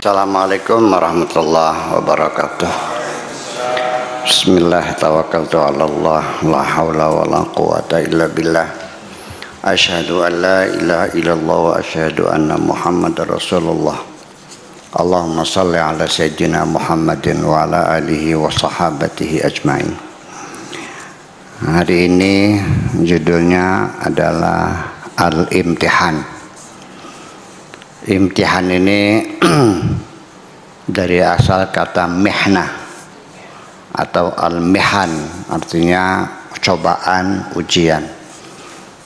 Assalamualaikum warahmatullahi wabarakatuh. Bismillah tawakkaltu ala Allah, la haula wa la quwata illa billah. Asyhadu an la ilaha illallah wa asyhadu anna Muhammadar Rasulullah. Allahumma salli ala sayyidina Muhammadin wa ala alihi wa sahabatihi ajmain. Hari ini judulnya adalah Al-Imtihan. Imtihan ini dari asal kata mihnah atau al-mihan, artinya cobaan, ujian.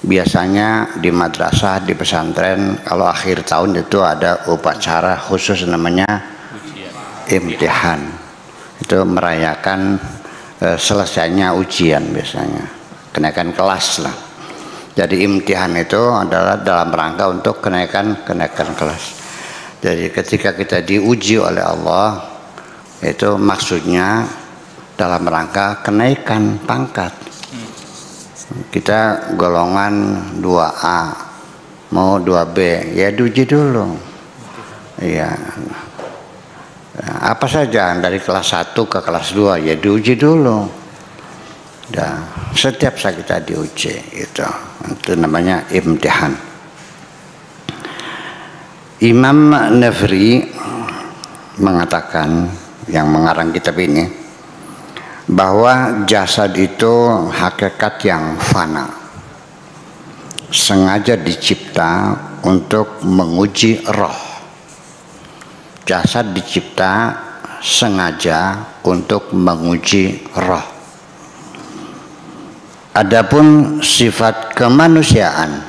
Biasanya di madrasah, di pesantren, kalau akhir tahun itu ada upacara khusus namanya imtihan. Itu merayakan selesainya ujian biasanya, kenaikan kelas lah. Jadi imtihan itu adalah dalam rangka untuk kenaikan kelas. Jadi ketika kita diuji oleh Allah, itu maksudnya dalam rangka kenaikan pangkat. Kita golongan 2A, mau 2B, ya diuji dulu. Iya. Apa saja dari kelas 1 ke kelas 2, ya diuji dulu. Dan setiap saat kita diuji, itu namanya imtihan. Imam Nafri mengatakan, yang mengarang kitab ini, bahwa jasad itu hakikat yang fana, sengaja dicipta untuk menguji roh. Jasad dicipta sengaja untuk menguji roh. Adapun sifat kemanusiaan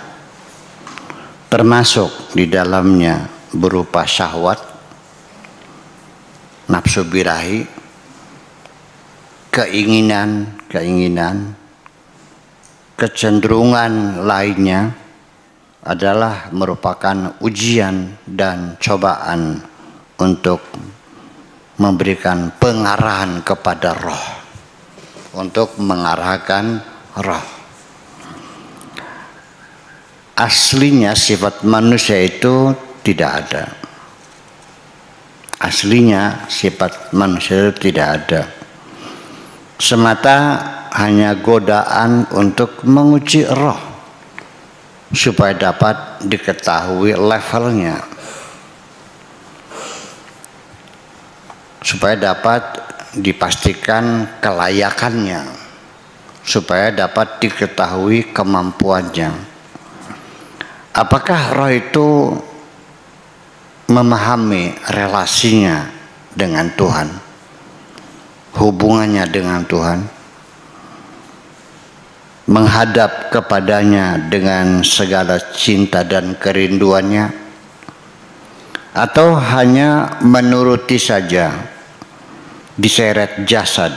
termasuk di dalamnya berupa syahwat, nafsu birahi, keinginan, kecenderungan lainnya adalah merupakan ujian dan cobaan untuk memberikan pengarahan kepada roh, untuk mengarahkan roh. Aslinya sifat manusia itu tidak ada. Aslinya sifat manusia itu tidak ada. Semata hanya godaan untuk menguji roh supaya dapat diketahui levelnya, supaya dapat dipastikan kelayakannya, supaya dapat diketahui kemampuannya. Apakah roh itu memahami relasinya dengan Tuhan, hubungannya dengan Tuhan, menghadap kepadanya dengan segala cinta dan kerinduannya, atau hanya menuruti saja, diseret jasad,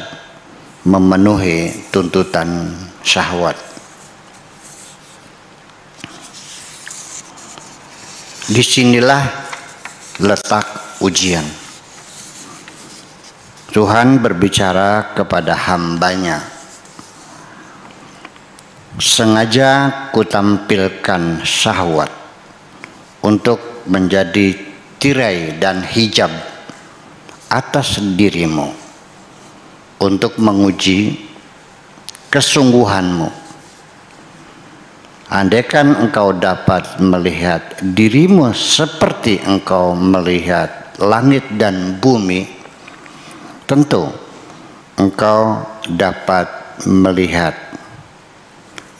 memenuhi tuntutan syahwat. Disinilah letak ujian. Tuhan berbicara kepada hambanya, sengaja kutampilkan syahwat untuk menjadi tirai dan hijab atas dirimu, untuk menguji kesungguhanmu. Andaikan engkau dapat melihat dirimu seperti engkau melihat langit dan bumi, tentu engkau dapat melihat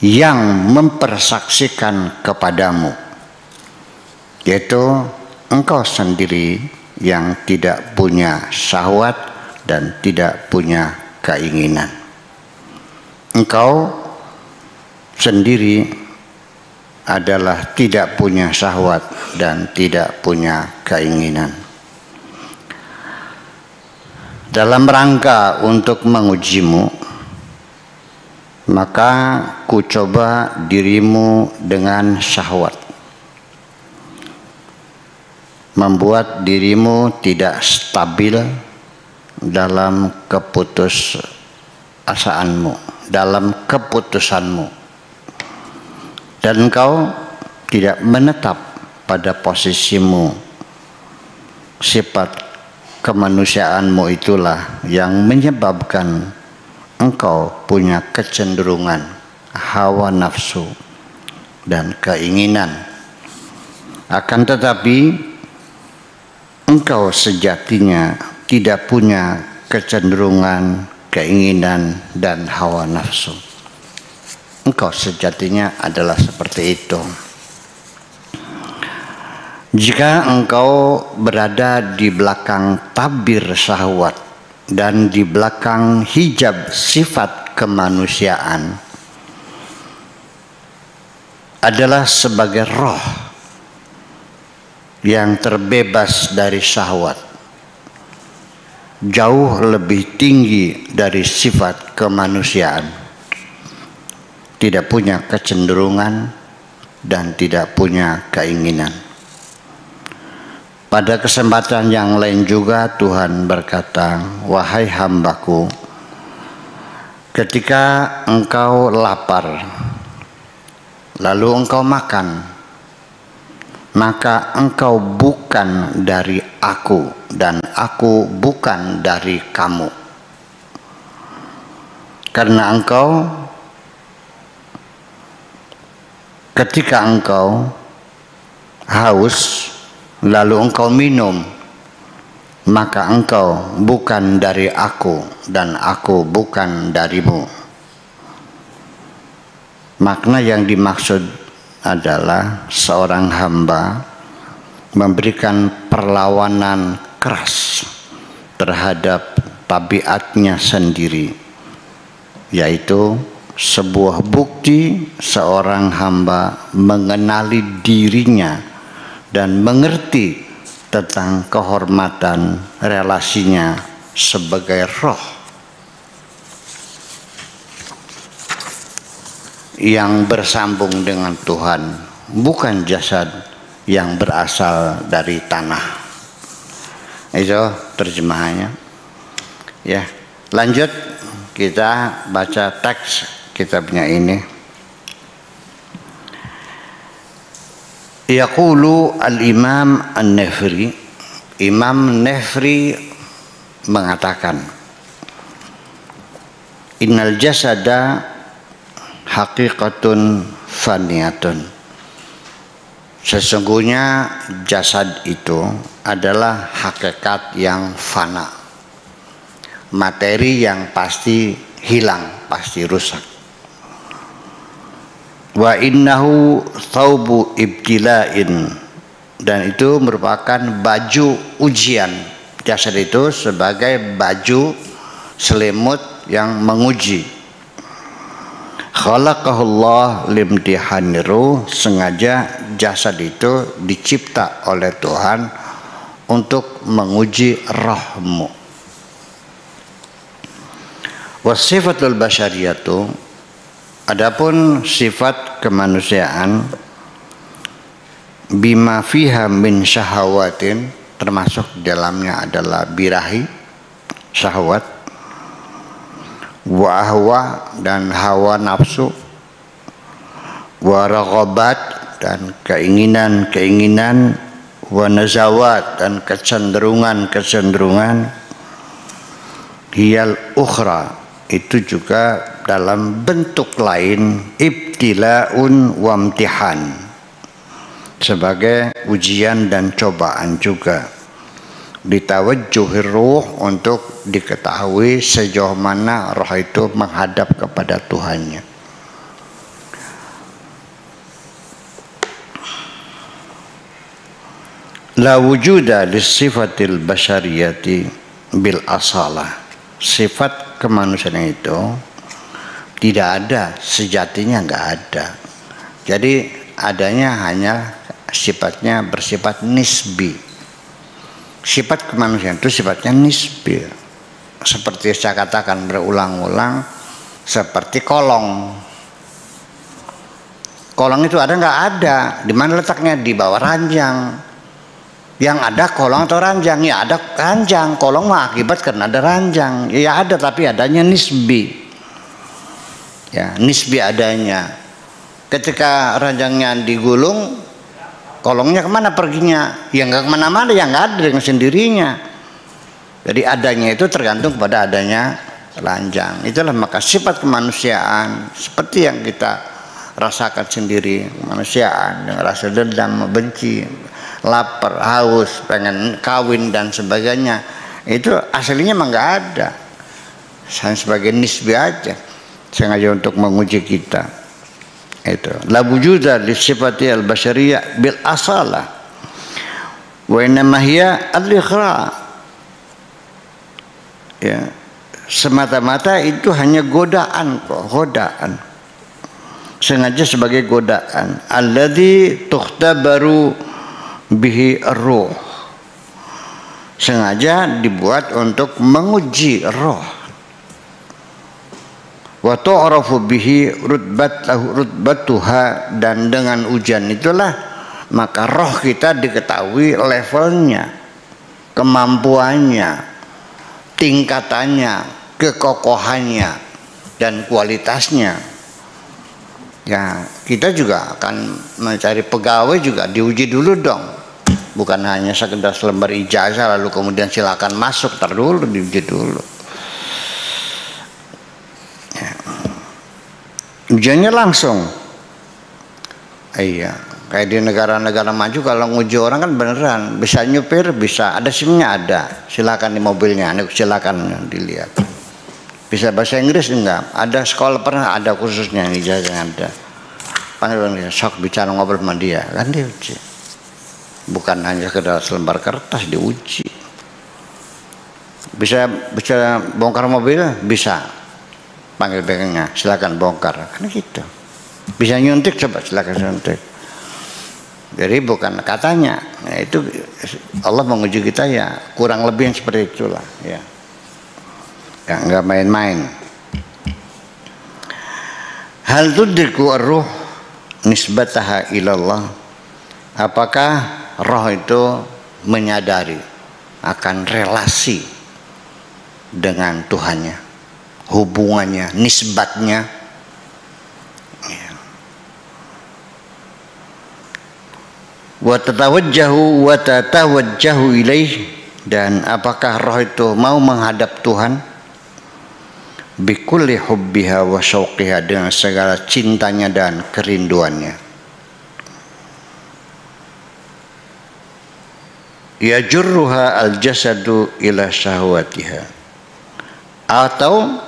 yang mempersaksikan kepadamu, yaitu engkau sendiri yang tidak punya syahwat dan tidak punya keinginan. Engkau sendiri adalah tidak punya syahwat dan tidak punya keinginan. Dalam rangka untuk mengujimu, maka ku coba dirimu dengan syahwat, membuat dirimu tidak stabil dalam keputusasaanmu, dalam keputusanmu, dan engkau tidak menetap pada posisimu sifat kemanusiaanmu itulah yang menyebabkan engkau punya kecenderungan hawa nafsu dan keinginan. Akan tetapi engkau sejatinya tidak punya kecenderungan, keinginan dan hawa nafsu. Engkau sejatinya adalah seperti itu. Jika engkau berada di belakang tabir syahwat dan di belakang hijab sifat kemanusiaan, adalah sebagai roh yang terbebas dari syahwat, jauh lebih tinggi dari sifat kemanusiaan, tidak punya kecenderungan dan tidak punya keinginan. Pada kesempatan yang lain juga Tuhan berkata, wahai hambaku, ketika engkau lapar, lalu engkau makan, maka engkau bukan dari aku dan aku bukan dari kamu. Karena engkau, ketika engkau haus, lalu engkau minum, maka engkau bukan dari aku dan aku bukan darimu. Makna yang dimaksud adalah seorang hamba memberikan perlawanan keras terhadap tabiatnya sendiri, yaitu sebuah bukti seorang hamba mengenali dirinya dan mengerti tentang kehormatan relasinya sebagai roh yang bersambung dengan Tuhan, bukan jasad yang berasal dari tanah. Itu terjemahannya. Ya, lanjut kita baca teks kitabnya ini. Yaqulu al-Imam An-Nafri, Imam Nafri mengatakan, innal jasada haqiqatun faniyatun. Sesungguhnya jasad itu adalah hakikat yang fana, materi yang pasti hilang, pasti rusak. Wa innahu thawbu ibtila'in, dan itu merupakan baju ujian. Jasad itu sebagai baju selimut yang menguji. Khalaqahullah limtihaniru, sengaja jasad itu dicipta oleh Tuhan untuk menguji rohmu. Wasifatul basyariyatu, adapun sifat kemanusiaan, bima fiha min syahawatin, termasuk dalamnya adalah birahi, syahwat, wa ahwa, dan hawa nafsu, wa raghabat, dan keinginan-keinginan, wa nazawat, dan kecenderungan-kecenderungan, hiyal ukhra, itu juga dalam bentuk lain ibtila'un wa imtihan, sebagai ujian dan cobaan juga. Ditawajjuhir ruh, untuk diketahui sejauh mana roh itu menghadap kepada Tuhannya. La wujuda lissifatil basyariyati bil asalah, sifat kemanusiaan itu tidak ada, sejatinya nggak ada. Jadi adanya hanya sifatnya bersifat nisbi. Sifat kemanusiaan itu sifatnya nisbi. Seperti saya katakan berulang-ulang, seperti kolong. Kolong itu ada nggak ada? Di mana letaknya? Di bawah ranjang. Yang ada kolong atau ranjang? Ya ada ranjang. Kolong mah akibat karena ada ranjang. Ya ada, tapi adanya nisbi. Ya, nisbi adanya. Ketika ranjangnya digulung, kolongnya kemana perginya? Ya nggak kemana-mana, ya nggak ada dengan sendirinya. Jadi adanya itu tergantung kepada adanya telanjang. Itulah maka sifat kemanusiaan seperti yang kita rasakan sendiri, kemanusiaan dengan rasa dendam, benci, lapar, haus, pengen kawin dan sebagainya. Itu aslinya mah nggak ada. Saya sebagai nisbi aja, sengaja untuk menguji kita. Itu la wujuda li sifati al-basyariyah bil asalah wa innama hiya al-ikhra. Ya, semata-mata itu hanya godaan kok, godaan. Sengaja sebagai godaan. Alladzi tukhtabaru bihi ar-ruh. Sengaja dibuat untuk menguji roh. Wa tu'rafu bihi rutbatuha, dan dengan ujian itulah maka roh kita diketahui levelnya, kemampuannya, tingkatannya, kekokohannya, dan kualitasnya. Ya, kita juga akan mencari pegawai juga diuji dulu dong. Bukan hanya sekedar selembar ijazah lalu kemudian silakan masuk, dulu diuji dulu. Ya. Ujiannya langsung. Iya. Kayak di negara-negara maju kalau nguji orang kan beneran, bisa nyupir, bisa ada SIM-nya, ada, silakan di mobilnya, silakan dilihat. Bisa bahasa Inggris enggak? Ada sekolah pernah ada khususnya ijazahnya ada. Panggil dia, sok bicara ngobrol sama dia, kan diuji. Bukan hanya sekedar selembar kertas, diuji. Bisa bongkar mobil, bisa. Panggil bengkelnya, silakan bongkar, kan gitu. Bisa nyuntik, coba silakan nyuntik. Jadi bukan katanya, nah, itu Allah menguji kita ya kurang lebih yang seperti itulah ya. Ya nggak main-main. Hal tudriku ar-ruh nisbataha ilallah. Apakah roh itu menyadari akan relasi dengan Tuhannya, hubungannya, nisbatnya? Wa tatawajjahu wa tatawajjahu ilaih, dan apakah roh itu mau menghadap Tuhan bikulli hubbiha wa syauqiha, dengan segala cintanya dan kerinduannya. Yajurruha al-jasadu ila syahwatiha, atau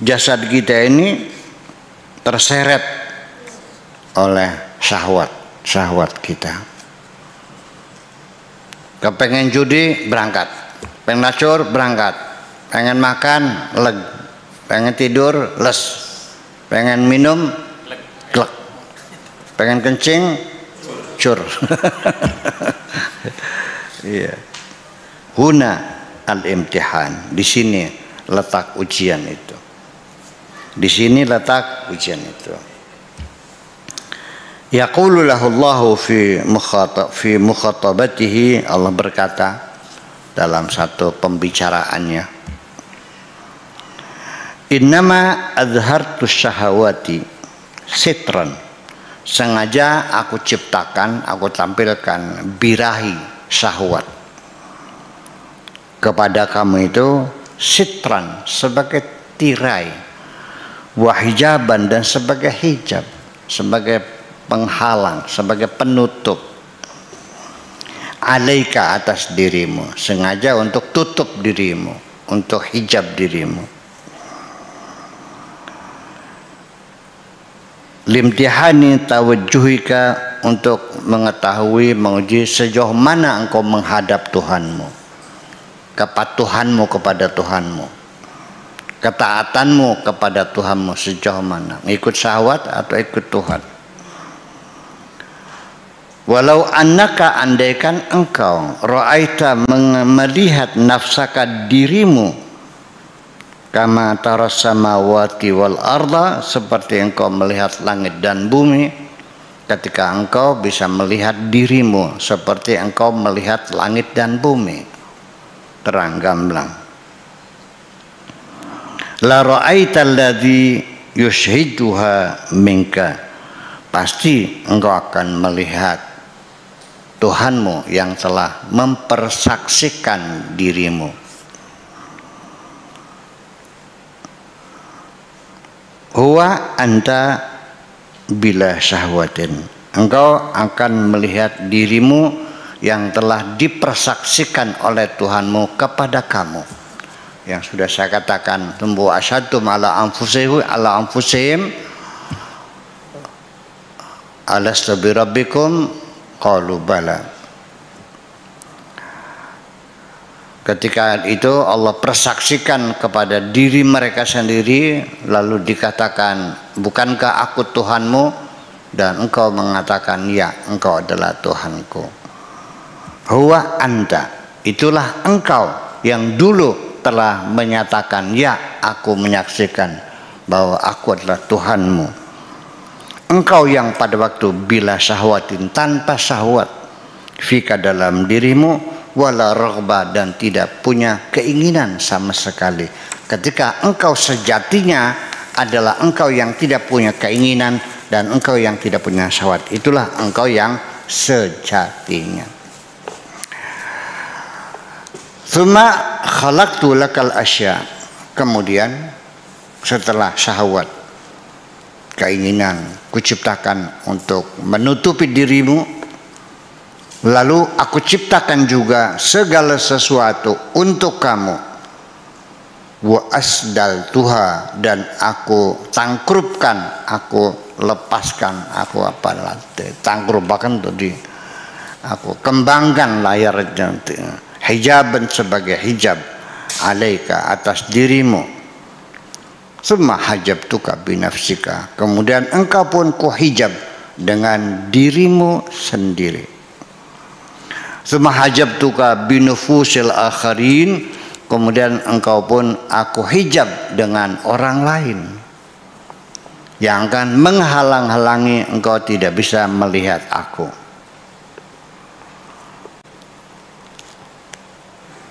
jasad kita ini terseret oleh syahwat kita. Kepengen judi berangkat, pengen nacur berangkat, pengen makan leg, pengen tidur les, pengen minum glek, pengen kencing cur. Iya. Huna al-imtihan, di sini letak ujian itu. Di sini letak ujian itu. Yaqulu lahu Allahu fi mukhatabatihi, Allah berkata dalam satu pembicaraannya, innama azhartu syahawati sitran, sengaja aku ciptakan, aku tampilkan birahi syahwat kepada kamu itu sitran, sebagai tirai, wahijaban, dan sebagai hijab, sebagai penghalang, sebagai penutup, alaika, atas dirimu, sengaja untuk tutup dirimu, untuk hijab dirimu. Limtihani tawajjuhika, untuk mengetahui, menguji sejauh mana engkau menghadap Tuhanmu, kepatuhanmu kepada Tuhanmu, ketaatanmu kepada Tuhanmu sejauh mana, ikut syahwat atau ikut Tuhan. Walau annaka, andaikan engkau ra'aita, melihat nafsaka, dirimu, kama taras samawati wal arda, seperti engkau melihat langit dan bumi, ketika engkau bisa melihat dirimu seperti engkau melihat langit dan bumi, terang gamblang. La ra'aita alladhi yushhiduha minka, pasti engkau akan melihat Tuhanmu yang telah mempersaksikan dirimu. Huwa anta bila syahwatin. Engkau akan melihat dirimu yang telah dipersaksikan oleh Tuhanmu kepada kamu. Yang sudah saya katakan, tumbuh asyadtum ala anfusihim alastu bi rabbikum qalu bala. Ketika itu Allah persaksikan kepada diri mereka sendiri, lalu dikatakan, bukankah aku Tuhanmu? Dan engkau mengatakan, ya, engkau adalah Tuhanku. Huwa anta, itulah engkau yang dulu telah menyatakan, ya, aku menyaksikan bahwa aku adalah Tuhanmu. Engkau yang pada waktu bila syahwatin, tanpa syahwat, fika dalam dirimu, wala raghbah, dan tidak punya keinginan sama sekali. Ketika engkau sejatinya adalah engkau yang tidak punya keinginan dan engkau yang tidak punya syahwat, itulah engkau yang sejatinya. Tsumma khalaqtu lakal asya, kemudian setelah syahwat, keinginan, kuciptakan untuk menutupi dirimu. Lalu aku ciptakan juga segala sesuatu untuk kamu. Wa asdal tuha, dan aku tangkrupkan, aku lepaskan, aku tangkrupkan tadi, aku kembangkan layarnya, hijaban sebagai hijab, alaika, atas dirimu. Summa hajabtuka binafsika, kemudian engkau pun ku hijab dengan dirimu sendiri. Summa hajabtuka binufusil akharin, kemudian engkau pun aku hijab dengan orang lain yang akan menghalang-halangi engkau tidak bisa melihat aku.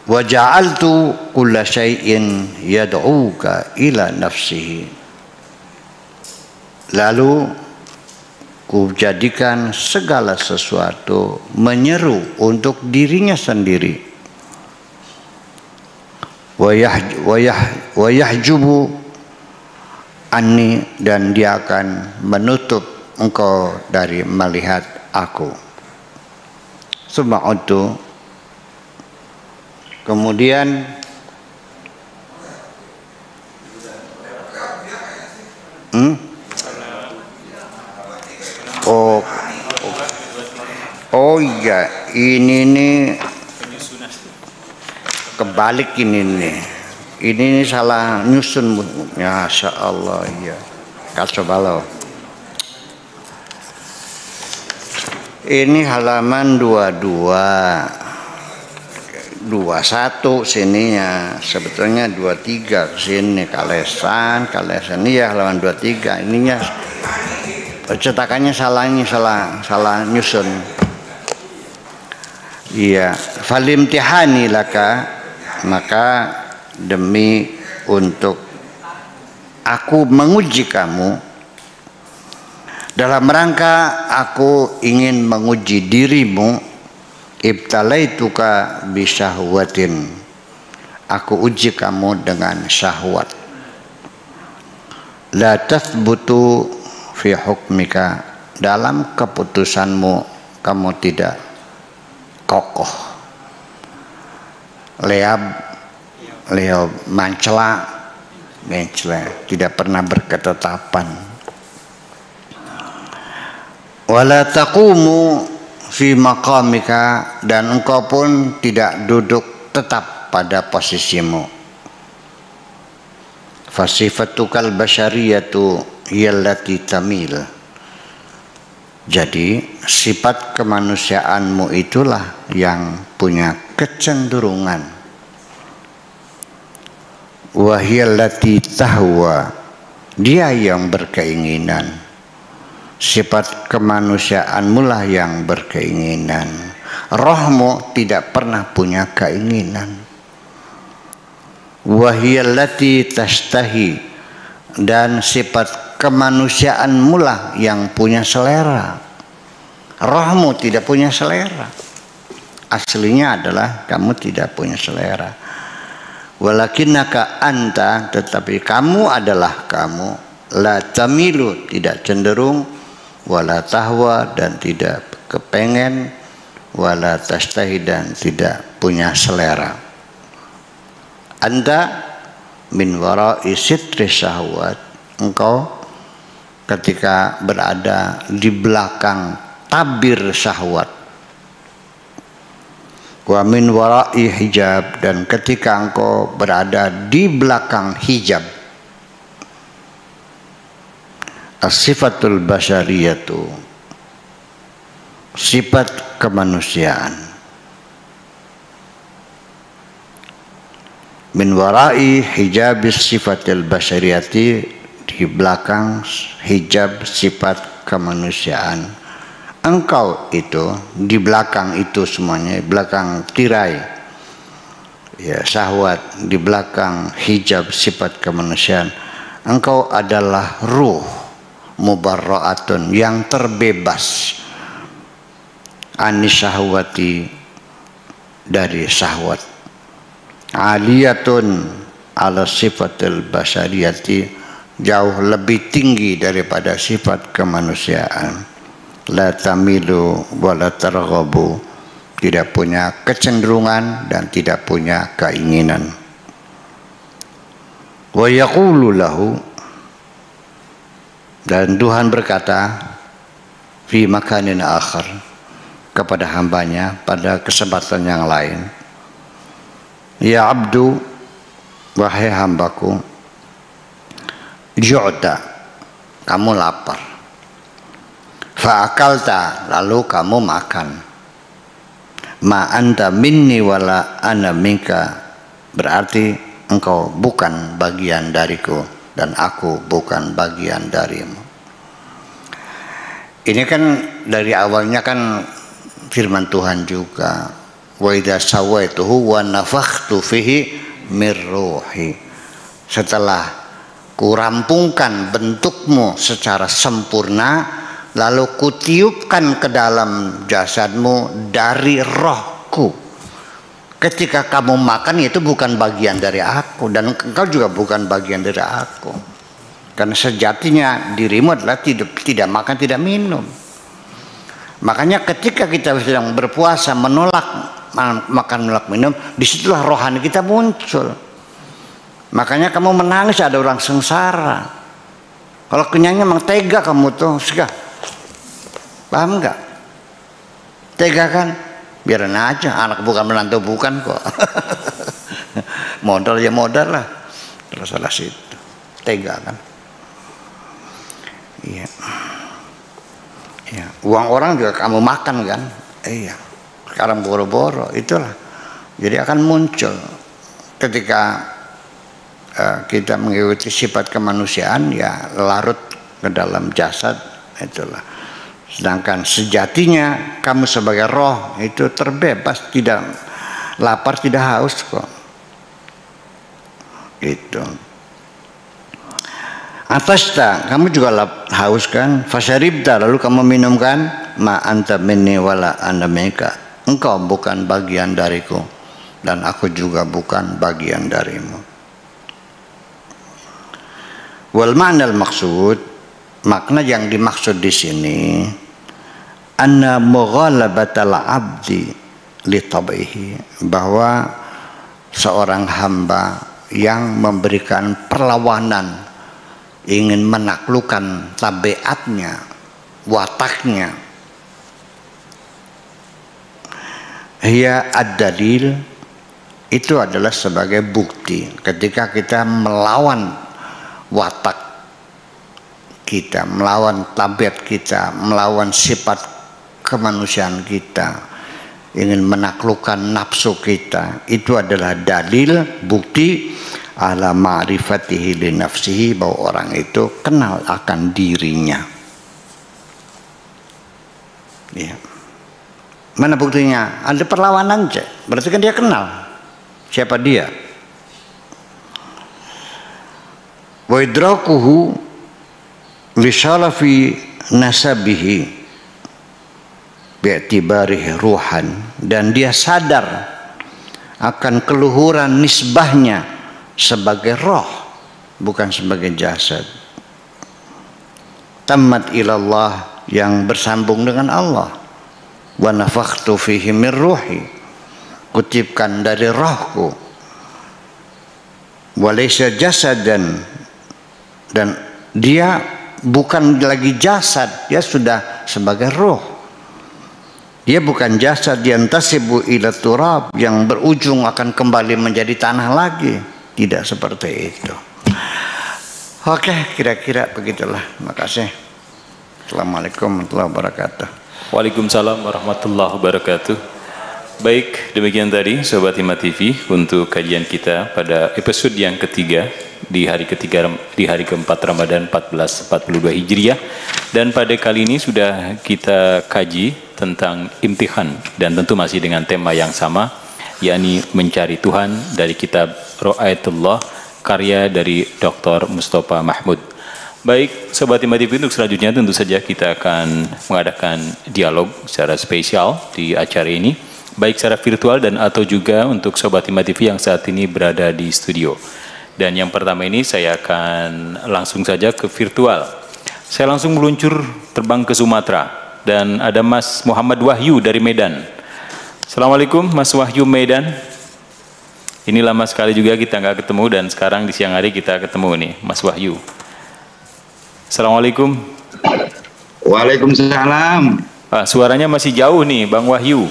Wa ja'altu kulla syai'in yad'uka ila nafsihi, lalu ku jadikan segala sesuatu menyeru untuk dirinya sendiri. Wa yahjubu anni, dan dia akan menutup engkau dari melihat aku. Suma'udu, kemudian Oh iya, ini nih kebalik ini nih. Ini salah nyusun, Masya Allah, ya. Kacau balau. Ini halaman 22, 21 sininya. Sebetulnya 23 sini, kalesan ini ya halaman 23. Ininya cetakannya salah nyusun. Iya, falimtihani laka, maka demi untuk aku menguji kamu, dalam rangka aku ingin menguji dirimu, ibtalaituka bisyahwatin, aku uji kamu dengan syahwat. La tathbutu fi hukmika, dalam keputusanmu kamu tidak kokoh, leab mencela, tidak pernah berketetapan. Wala taqumu fi maqamika, dan engkau pun tidak duduk tetap pada posisimu. Fasifatukal basyariyatu yallati tamil, jadi sifat kemanusiaanmu itulah yang punya kecenderungan. Wahiyallati tahwa, dia yang berkeinginan. Sifat kemanusiaanmu lah yang berkeinginan. Rohmu tidak pernah punya keinginan. Wahiyallati tastahi, dan sifat kemanusiaanmu lah yang punya selera. Rohmu tidak punya selera. Aslinya adalah kamu tidak punya selera. Walakinnaka anta, tetapi kamu adalah kamu, la tamilu, tidak cenderung, wala tahwa, dan tidak kepengen, wala tastahi, dan tidak punya selera. Anta min wara'i sitri syahwat, engkau ketika berada di belakang tabir syahwat, wa min wara'i hijab, dan ketika engkau berada di belakang hijab, as-sifatul basyariyatu, sifat kemanusiaan, min wara'i hijabis sifatil basyariyati, di belakang hijab sifat kemanusiaan. Engkau itu di belakang itu semuanya, belakang tirai ya syahwat, di belakang hijab sifat kemanusiaan, engkau adalah ruh mubarra'atun, yang terbebas anis syahwati, dari syahwat, aliyatun ala sifatil basyariyati, jauh lebih tinggi daripada sifat kemanusiaan. La tamilu wa la targhabu, tidak punya kecenderungan dan tidak punya keinginan. Wa yaqulu lahu, dan Tuhan berkata fi makanin akhar, kepada hambanya pada kesempatan yang lain, ya abdu, wahai hambaku, ju'ta, kamu lapar, fa'akalta, lalu kamu makan, ma anta minni wala ana minka, berarti engkau bukan bagian dariku dan aku bukan bagian darimu. Ini kan dari awalnya kan firman Tuhan juga, wa idza sawaituhu wa nafakhtu fihi mir ruhi, setelah kurampungkan bentukmu secara sempurna, lalu kutiupkan ke dalam jasadmu dari rohku. Ketika kamu makan, itu bukan bagian dari aku, dan engkau juga bukan bagian dari aku, karena sejatinya dirimu adalah tidak makan, tidak minum. Makanya ketika kita sedang berpuasa, menolak makan, menolak minum, disitulah rohani kita muncul. Makanya kamu menangis, ada orang sengsara. Kalau kenyangnya memang tega kamu tuh, sudah. Paham nggak? Tega kan? Biarin aja, anak bukan menantu bukan kok. Modal ya modal lah. Terus salah situ. Tega kan? Iya. Ya. Uang orang juga kamu makan kan? Iya. Sekarang boro-boro, itulah. Jadi akan muncul ketika kita mengikuti sifat kemanusiaan, ya larut ke dalam jasad, itulah. Sedangkan sejatinya kamu sebagai roh itu terbebas, tidak lapar, tidak haus kok. Itu. Atasta, kamu juga haus kan? Fasyaribta, lalu kamu minumkan, ma anta minni wala ana minka, engkau bukan bagian dariku dan aku juga bukan bagian darimu. Wal ma'nal maksud, makna yang dimaksud di sini, anna mughalabatal abdi li tab'ihi, bahwa seorang hamba yang memberikan perlawanan, ingin menaklukkan tabiatnya, wataknya, hiya ad-dalil, itu adalah sebagai bukti ketika kita melawan watak kita, melawan tabiat kita, melawan sifat kemanusiaan kita, ingin menaklukkan nafsu kita, itu adalah dalil, bukti ala ma'rifatihi li nafsihi, bahwa orang itu kenal akan dirinya. Ya. Mana buktinya? Ada perlawanan aja, berarti kan dia kenal siapa dia. Wa idrakuhu li syarafi nasabihi, bi'tibarihi ruhan, dan dia sadar akan keluhuran nisbahnya sebagai roh, bukan sebagai jasad. Tammat ilallah, yang bersambung dengan Allah. Wa nafakhtu fihi min ruhi, kutipkan dari rohku. Walaysa jasadan, dan dia bukan lagi jasad, dia sudah sebagai roh. Dia bukan jasad yang tasibu ila turab, yang berujung akan kembali menjadi tanah lagi. Tidak seperti itu. Oke, kira-kira begitulah. Terima kasih. Assalamualaikum warahmatullahi wabarakatuh. Waalaikumsalam warahmatullahi wabarakatuh. Baik, demikian tadi Sobat Himmat TV untuk kajian kita pada episode yang ketiga di hari keempat Ramadan 1442 Hijriah, dan pada kali ini sudah kita kaji tentang imtihan, dan tentu masih dengan tema yang sama, yakni mencari Tuhan, dari kitab Ro'ayatullah karya dari Dr. Mustafa Mahmud. Baik, Sobat Himmat TV, untuk selanjutnya tentu saja kita akan mengadakan dialog secara spesial di acara ini, baik secara virtual dan atau juga untuk Sobat Himmat TV yang saat ini berada di studio. Dan yang pertama ini saya akan langsung saja ke virtual. Saya langsung meluncur terbang ke Sumatera, dan ada Mas Muhammad Wahyu dari Medan. Assalamualaikum Mas Wahyu Medan. Ini lama sekali juga kita nggak ketemu, dan sekarang di siang hari kita ketemu nih Mas Wahyu. Assalamualaikum. Waalaikumsalam. Suaranya masih jauh nih Bang Wahyu.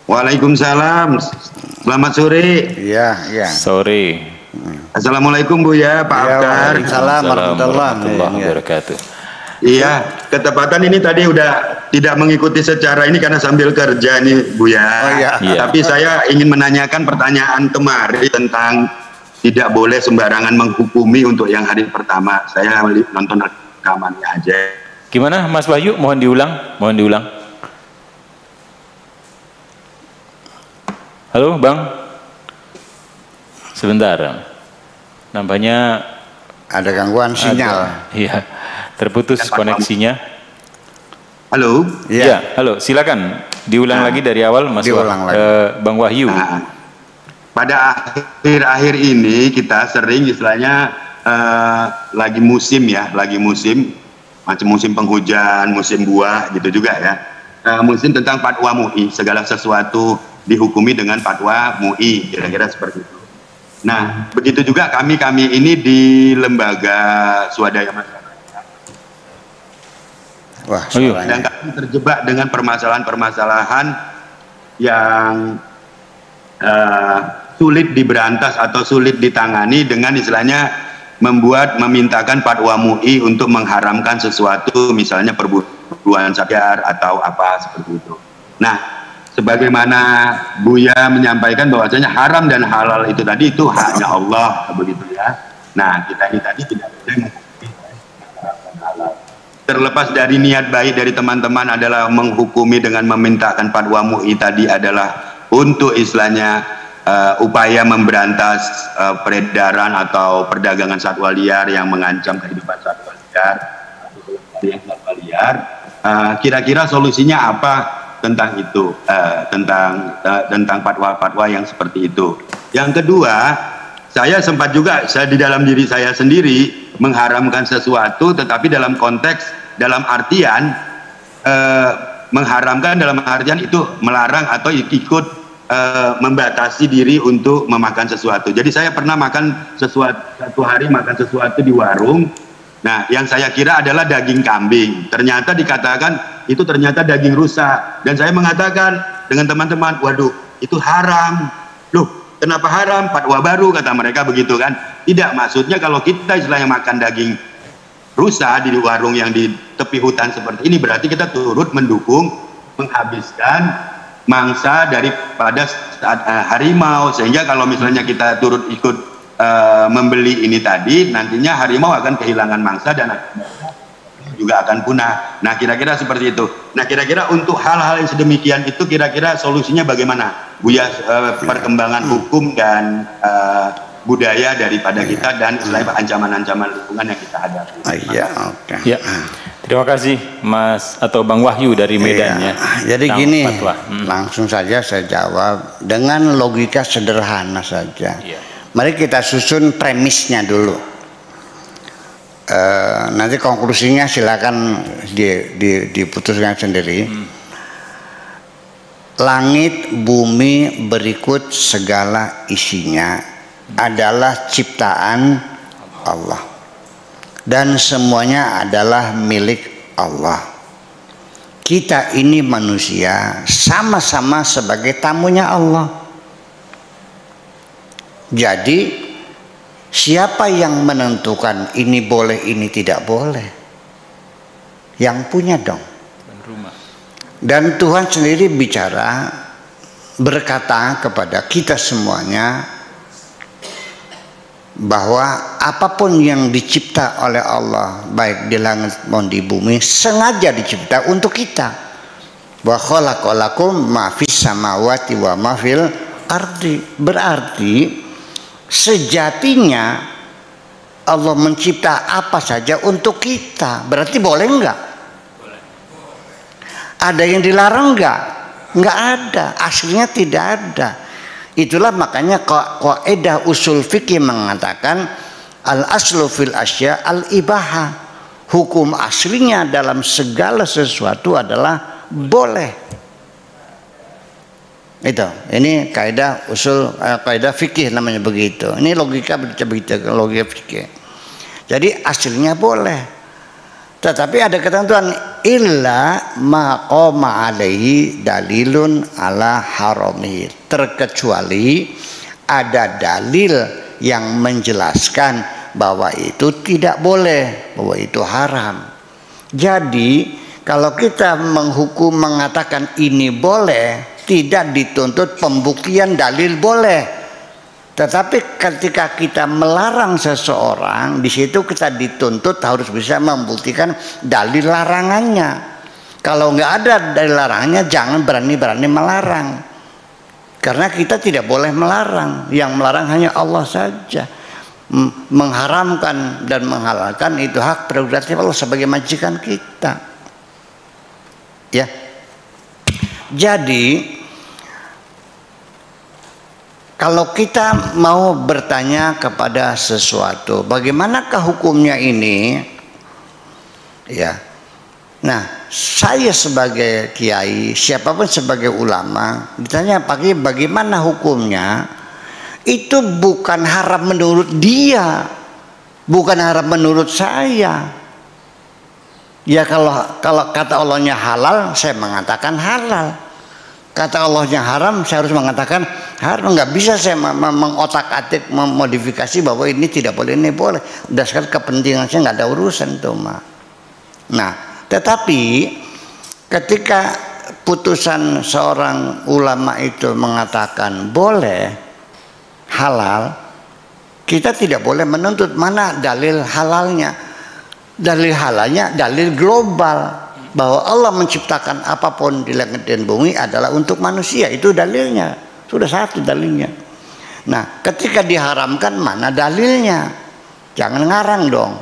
Waalaikumsalam. Selamat sore. Iya, iya. Sore. Assalamualaikum Buya, Pak Aftar. Waalaikumsalam warahmatullahi wabarakatuh. Iya, ketepatan ini tadi udah tidak mengikuti secara ini karena sambil kerja nih Buya. Oh, iya. Tapi saya ingin menanyakan pertanyaan kemarin tentang tidak boleh sembarangan menghukumi untuk yang hari pertama. Saya nonton rekamannya aja. Gimana Mas Wahyu? Mohon diulang. Mohon diulang. Halo Bang. Sebentar. Nampaknya ada gangguan sinyal. Iya. Terputus koneksinya. Halo. Iya. Halo. Silakan diulang lagi dari awal Mas Bang Wahyu. Pada akhir-akhir ini kita sering istilahnya lagi musim ya, macam musim penghujan, musim buah gitu juga ya. Musim tentang fatwa MUI, segala sesuatu dihukumi dengan fatwa MUI, kira-kira seperti itu. Nah, begitu juga kami ini di lembaga swadaya masyarakat. Wah, dan kami terjebak dengan permasalahan-permasalahan yang sulit diberantas atau sulit ditangani dengan istilahnya memintakan fatwa MUI untuk mengharamkan sesuatu, misalnya perburuan sadar atau apa seperti itu. Nah, sebagaimana Buya menyampaikan bahwasanya haram dan halal itu tadi itu haknya Allah, begitu ya. Nah, kita ini tadi tidak boleh menghukumi haram dan halal. Terlepas dari niat baik dari teman-teman adalah menghukumi dengan memintakan fatwa MUI tadi adalah untuk istilahnya upaya memberantas peredaran atau perdagangan satwa liar yang mengancam kehidupan satwa liar atau pelestarian satwa liar. Kira-kira solusinya apa tentang itu, tentang fatwa-fatwa yang seperti itu. Yang kedua, saya sempat juga di dalam diri saya sendiri mengharamkan sesuatu, tetapi dalam konteks, dalam artian mengharamkan dalam artian itu melarang atau ikut membatasi diri untuk memakan sesuatu. Jadi saya pernah makan satu hari makan sesuatu di warung. Nah, yang saya kira adalah daging kambing. Ternyata dikatakan itu ternyata daging rusa. Dan saya mengatakan dengan teman-teman, waduh, itu haram. Loh, kenapa haram? Fatwa baru kata mereka begitu kan. Tidak, maksudnya kalau kita istilahnya makan daging rusa di warung yang di tepi hutan seperti ini, berarti kita turut mendukung menghabiskan mangsa daripada harimau, sehingga kalau misalnya kita turut ikut membeli ini tadi, nantinya harimau akan kehilangan mangsa dan juga akan punah. Nah, kira-kira seperti itu. Nah, kira-kira untuk hal-hal yang sedemikian itu kira-kira solusinya bagaimana Buya, perkembangan hukum dan budaya daripada kita dan selain ancaman-ancaman lingkungan yang kita hadapi. Iya, oke. Ya. Terima kasih Mas atau Bang Wahyu dari Medan ya. Jadi gini, langsung saja saya jawab dengan logika sederhana saja. Mari kita susun premisnya dulu. Nanti konklusinya silakan diputuskan sendiri. Langit, bumi berikut segala isinya adalah ciptaan Allah dan semuanya adalah milik Allah. Kita ini manusia sama-sama sebagai tamunya Allah. Jadi siapa yang menentukan ini boleh, ini tidak boleh? Yang punya dong. Dan Tuhan sendiri bicara, berkata kepada kita semuanya bahwa apapun yang dicipta oleh Allah, baik di langit maupun di bumi, sengaja dicipta untuk kita. Wa khalaqalakum ma fis samawati wa ma fil ardi. Berarti sejatinya Allah mencipta apa saja untuk kita. Berarti boleh enggak? Ada yang dilarang enggak? Enggak ada, aslinya tidak ada. Itulah makanya kaidah usul fikih mengatakan al aslu fil asya al ibaha. Hukum aslinya dalam segala sesuatu adalah boleh. Itu, ini kaidah usul kaidah fikih namanya begitu. Ini logika begitu, logika fikih. Jadi aslinya boleh. Tetapi ada ketentuan illa maqama alaihi dalilun ala harami, terkecuali ada dalil yang menjelaskan bahwa itu tidak boleh, bahwa itu haram. Jadi kalau kita menghukum mengatakan ini boleh, tidak dituntut pembuktian dalil boleh. Tetapi ketika kita melarang seseorang, di situ kita dituntut harus bisa membuktikan dalil larangannya. Kalau nggak ada dalil larangannya, jangan berani-berani melarang. Karena kita tidak boleh melarang. Yang melarang hanya Allah saja. Mengharamkan dan menghalalkan itu hak prerogatif Allah sebagai majikan kita. Ya. Jadi kalau kita mau bertanya kepada sesuatu, bagaimanakah hukumnya ini? Ya. Nah, saya sebagai kiai, siapapun sebagai ulama, ditanya bagaimana hukumnya? Itu bukan haram menurut dia, bukan haram menurut saya. Ya kalau kata Allahnya halal, saya mengatakan halal. Kata Allahnya haram, saya harus mengatakan haram. Nggak bisa saya mengotak-atik, memodifikasi bahwa ini tidak boleh, ini boleh. Berdasarkan kepentingan saya nggak ada urusan tuh, Ma. Nah, tetapi ketika putusan seorang ulama itu mengatakan boleh, halal, kita tidak boleh menuntut mana dalil halalnya. Dalil halalnya dalil global. Bahwa Allah menciptakan apapun di langit dan bumi adalah untuk manusia, itu dalilnya, sudah satu dalilnya. Nah, ketika diharamkan mana dalilnya? Jangan ngarang dong,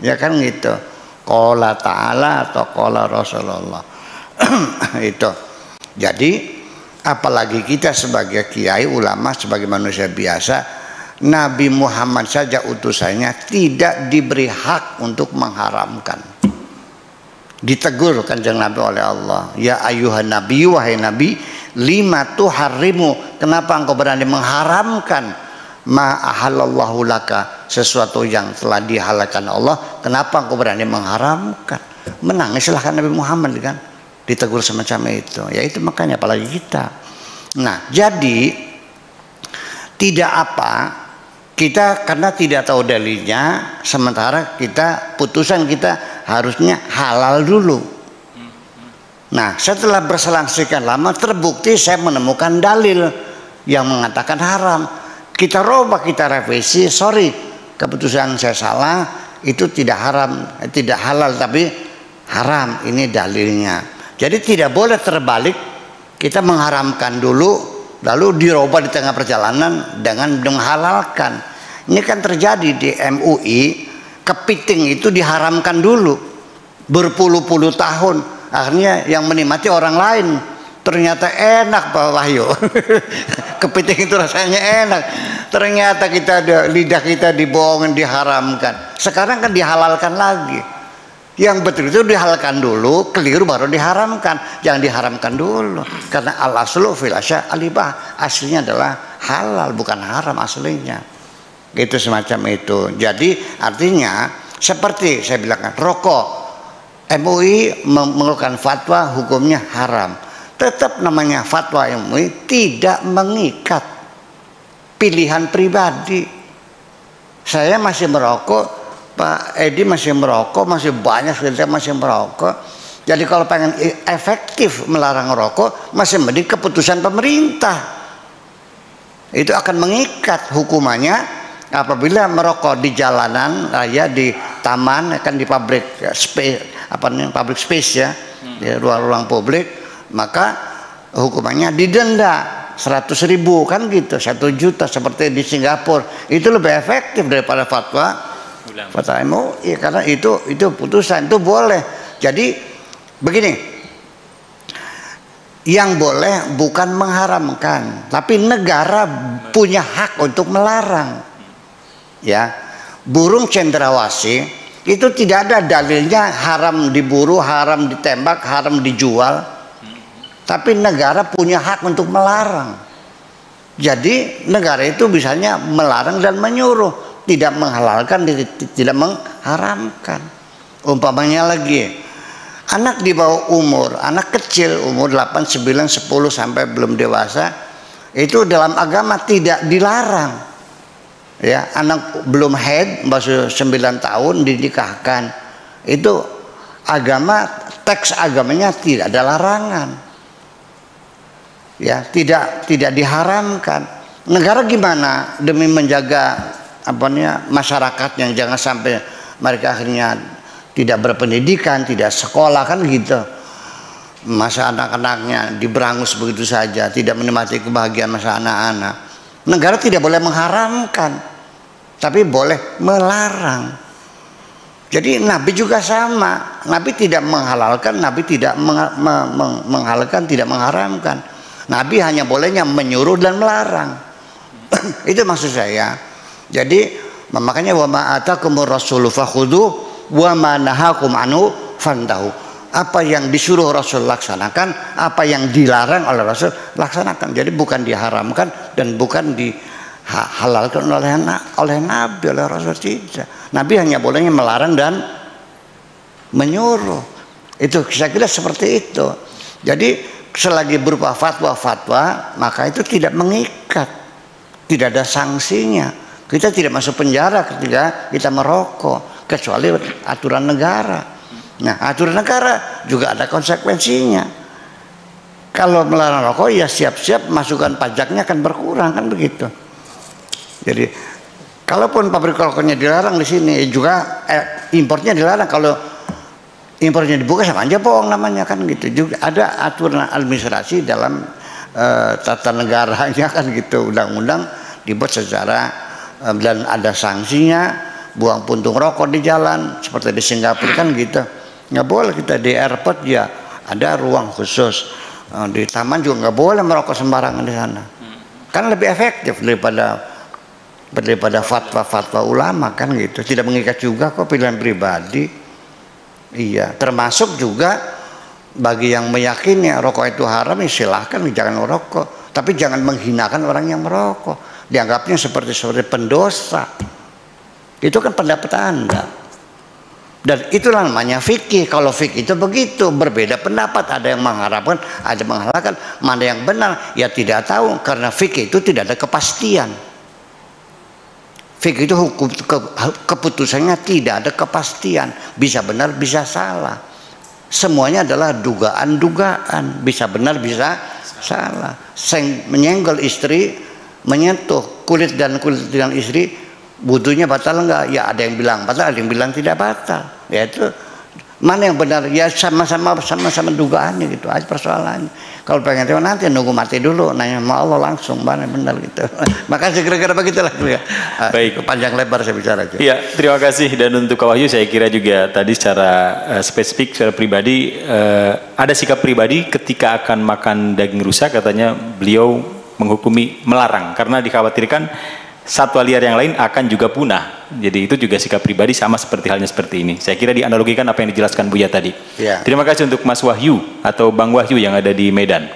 ya kan gitu. Qala ta'ala atau qala Rasulullah. Itu. Jadi apalagi kita sebagai kiai ulama, sebagai manusia biasa, Nabi Muhammad saja utusannya tidak diberi hak untuk mengharamkan. Ditegur kanjeng Nabi oleh Allah, ya ayuhan nabi, wahai nabi, lima tuharrimu, kenapa engkau berani mengharamkan ma ahallallahu laka, sesuatu yang telah dihalalkan Allah, kenapa engkau berani mengharamkan? Menangislah kan Nabi Muhammad kan, ditegur semacam itu. Ya itu makanya apalagi kita. Nah, jadi tidak apa kita karena tidak tahu dalilnya, sementara kita putusan kita harusnya halal dulu. Nah, setelah berselang sekian lama terbukti saya menemukan dalil yang mengatakan haram. Kita robah, kita revisi, sorry, keputusan saya salah, itu tidak haram, tidak halal tapi haram, ini dalilnya. Jadi tidak boleh terbalik, kita mengharamkan dulu lalu dirubah di tengah perjalanan dengan menghalalkan. Ini kan terjadi di MUI, kepiting itu diharamkan dulu, berpuluh-puluh tahun, akhirnya yang menikmati orang lain. Ternyata enak Pak Wahyu. Kepiting itu rasanya enak. Ternyata lidah kita dibohongin, diharamkan. Sekarang kan dihalalkan lagi. Yang betul itu dihalalkan dulu, keliru baru diharamkan. Jangan diharamkan dulu. Karena al-aslu fil asya al-ibah. Aslinya adalah halal, bukan haram aslinya. Gitu semacam itu. Jadi artinya seperti saya bilang, rokok. MUI mengeluarkan fatwa hukumnya haram. Tetap namanya fatwa MUI tidak mengikat pilihan pribadi. Saya masih merokok, Pak Edi masih merokok, masih banyak kita masih merokok. Jadi kalau pengen efektif melarang rokok, masih mending keputusan pemerintah. Itu akan mengikat hukumannya apabila merokok di jalanan raya, di taman, kan di public space, public space ya, di ruang-ruang publik, maka hukumannya didenda 100.000 kan gitu, 1 juta seperti di Singapura. Itu lebih efektif daripada fatwa MUI, karena itu putusan, itu boleh. Jadi begini, yang boleh bukan mengharamkan, tapi negara punya hak untuk melarang. Ya, burung cendrawasih itu tidak ada dalilnya haram diburu, haram ditembak, haram dijual. Tapi negara punya hak untuk melarang. Jadi negara itu bisanya melarang dan menyuruh, tidak menghalalkan, tidak mengharamkan. Umpamanya lagi, anak di bawah umur, anak kecil umur 8, 9, 10 sampai belum dewasa, itu dalam agama tidak dilarang. Ya, anak belum haid, masih 9 tahun dinikahkan. Itu agama, teks agamanya tidak ada larangan. Ya, tidak diharamkan. Negara gimana demi menjaga masyarakatnya, jangan sampai mereka akhirnya tidak berpendidikan, tidak sekolah kan gitu. Masa anak-anaknya diberangus begitu saja, tidak menikmati kebahagiaan masa anak-anak. Negara tidak boleh mengharamkan, tapi boleh melarang. Jadi Nabi juga sama. Nabi tidak menghalalkan, Nabi tidak menghalalkan, tidak mengharamkan. Nabi hanya bolehnya menyuruh dan melarang. Itu maksud saya. Jadi makanya wa ma atakumur rasulu fakhudhu wa ma nahakum anhu fantahu. Apa yang disuruh Rasul laksanakan, apa yang dilarang oleh Rasul laksanakan. Jadi bukan diharamkan dan bukan dihalalkan oleh Nabi, oleh Rasul, tidak. Nabi hanya bolehnya melarang dan menyuruh. Itu saya kira seperti itu. Jadi selagi berupa fatwa-fatwa, maka itu tidak mengikat, tidak ada sanksinya. Kita tidak masuk penjara ketika kita merokok, kecuali aturan negara. Nah, aturan negara juga ada konsekuensinya. Kalau melarang rokok, ya siap-siap masukan pajaknya akan berkurang, kan begitu. Jadi, kalaupun pabrik rokoknya dilarang di sini, juga impornya dilarang. Kalau impornya dibuka sama aja bohong namanya, kan gitu. Juga ada aturan administrasi dalam tata negaranya, kan gitu. Undang-undang dibuat secara dan ada sanksinya. Buang puntung rokok di jalan seperti di Singapura kan gitu. Nggak boleh kita di airport ya ada ruang khusus. Di taman juga nggak boleh merokok sembarangan di sana. Kan lebih efektif daripada fatwa-fatwa ulama, kan gitu. Tidak mengikat juga kok, pilihan pribadi. Iya, termasuk juga bagi yang meyakini rokok itu haram, ya silahkan jangan merokok. Tapi jangan menghinakan orang yang merokok. Dianggapnya seperti pendosa. Itu kan pendapat Anda. Dan itulah namanya fikih. Kalau fikih itu begitu, berbeda pendapat. Ada yang mengharapkan, ada yang menghalalkan. Mana yang benar? Ya tidak tahu, karena fikih itu tidak ada kepastian. Fikih itu hukum keputusannya tidak ada kepastian, bisa benar bisa salah. Semuanya adalah dugaan-dugaan, bisa benar bisa salah. Menyenggol istri, menyentuh kulit dengan istri, wudunya batal enggak? Ya ada yang bilang batal, ada yang bilang tidak batal. Ya itu Mana yang benar? Ya sama-sama dugaannya gitu aja persoalannya. Kalau pengen tahu nanti nunggu mati dulu, nanya sama Allah langsung mana yang benar gitu. Makasih kira-kira begitulah ya. Baik. Panjang lebar saya bicara aja. Iya, terima kasih. Dan untuk Kak Wahyu saya kira juga tadi secara spesifik, secara pribadi ada sikap pribadi ketika akan makan daging rusa, katanya beliau menghukumi, melarang karena dikhawatirkan satwa liar yang lain akan juga punah. Jadi itu juga sikap pribadi sama seperti halnya seperti ini. Saya kira dianalogikan apa yang dijelaskan Buya tadi. Ya. Terima kasih untuk Mas Wahyu atau Bang Wahyu yang ada di Medan.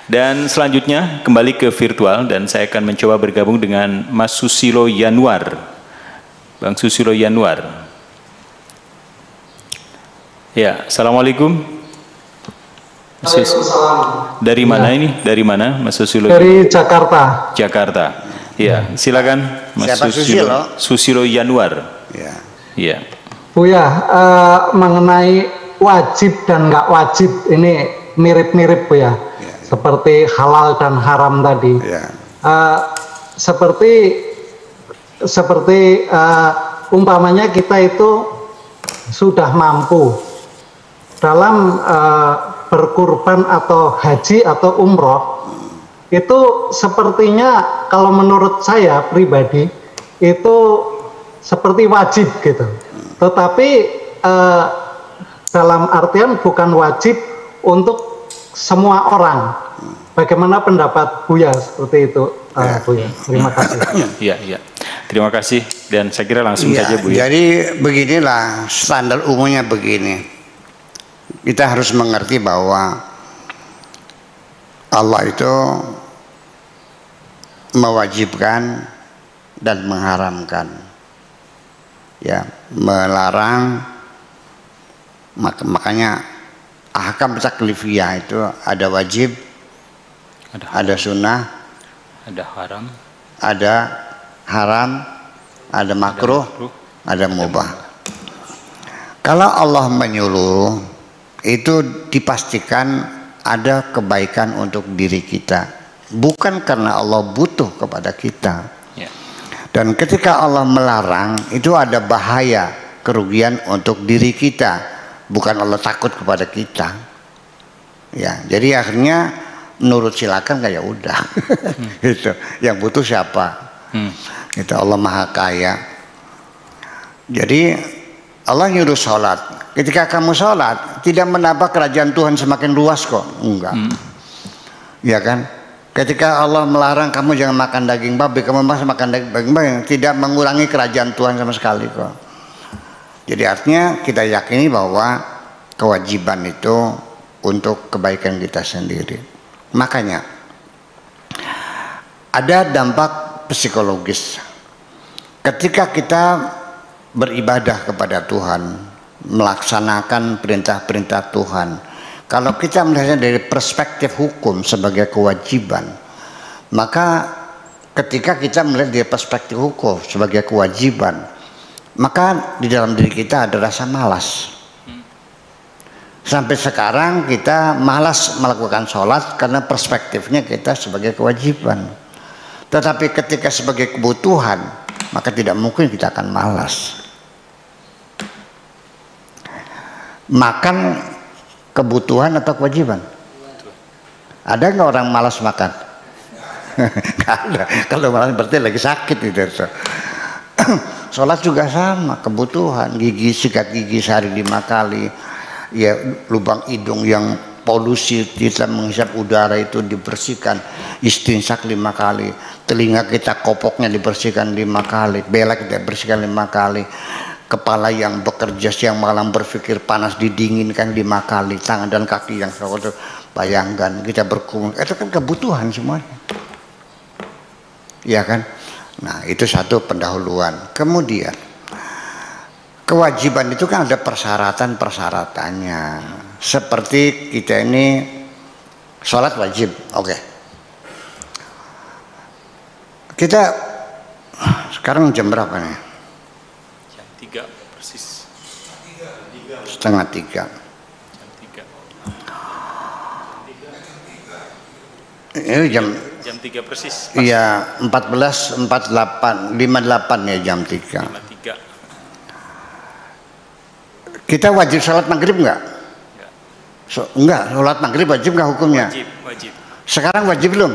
Dan selanjutnya kembali ke virtual dan saya akan mencoba bergabung dengan Mas Susilo Yanuar. Bang Susilo Yanuar. Ya, Assalamualaikum. Waalaikumsalam. Dari mana ini? Dari mana Mas Susilo? Dari Jakarta. Jakarta. Ya, silakan Mas Siapa Susilo. Susilo Yanuar. Ya. Iya. Buya, mengenai wajib dan nggak wajib ini mirip-mirip Buya. Ya. Seperti halal dan haram tadi. Ya. Seperti umpamanya kita itu sudah mampu dalam berkurban atau haji atau umroh. Itu sepertinya kalau menurut saya pribadi itu seperti wajib gitu. Tetapi dalam artian bukan wajib untuk semua orang. Bagaimana pendapat Buya seperti itu, Buya? Terima kasih. Iya. Terima kasih dan saya kira langsung Ya, saja Buya. jadi beginilah standar umumnya begini. Kita harus mengerti bahwa Allah itu mewajibkan dan mengharamkan, ya, melarang. Makanya ahkam taklifiyah itu ada wajib, ada sunnah, ada haram, ada makruh, ada mubah. Kalau Allah menyuruh, itu dipastikan ada kebaikan untuk diri kita, bukan karena Allah butuh kepada kita. Ya. Dan ketika Allah melarang, itu ada bahaya, kerugian untuk diri kita, bukan Allah takut kepada kita. Ya, jadi akhirnya menurut silakan kayak udah. Gitu. Yang butuh siapa? Itu Allah Maha Kaya. Jadi Allah nyuruh sholat. Ketika kamu sholat, tidak menambah kerajaan Tuhan semakin luas kok. Enggak. Ya kan? Ketika Allah melarang kamu jangan makan daging babi, kamu masih makan daging babi, tidak mengurangi kerajaan Tuhan sama sekali kok. Jadi artinya kita yakini bahwa kewajiban itu untuk kebaikan kita sendiri. Makanya ada dampak psikologis. Ketika kita beribadah kepada Tuhan, melaksanakan perintah-perintah Tuhan, kalau kita melihatnya dari perspektif hukum sebagai kewajiban, maka ketika kita melihat dari perspektif hukum sebagai kewajiban, maka di dalam diri kita ada rasa malas. Sampai sekarang kita malas melakukan sholat karena perspektifnya kita sebagai kewajiban. Tetapi ketika sebagai kebutuhan, maka tidak mungkin kita akan malas. Makan kebutuhan atau kewajiban? Ada nggak orang malas makan? Nggak ada. Kalau malas berarti lagi sakit gitu. Sholat juga sama, kebutuhan. Gigi, sikat gigi sehari 5 kali. Ya, lubang hidung yang polusi, kita menghisap udara itu dibersihkan, istinsak 5 kali. Telinga kita kopoknya dibersihkan 5 kali. Belak kita bersihkan 5 kali. Kepala yang bekerja siang malam berpikir panas didinginkan 5 kali. Tangan dan kaki yang kotor, bayangkan kita berkumpul. Itu kan kebutuhan semuanya. Iya kan? Nah, itu satu pendahuluan. Kemudian kewajiban itu kan ada persyaratan-persyaratannya. Seperti kita ini sholat wajib, oke. Kita sekarang jam berapa nih? Jam 3 persis. Setengah 3. Ini jam 3 persis. Iya, 14.48, 58 ya jam 3. 53. Kita wajib sholat maghrib nggak? Enggak, sholat maghrib wajib nggak hukumnya? Wajib. Sekarang wajib belum?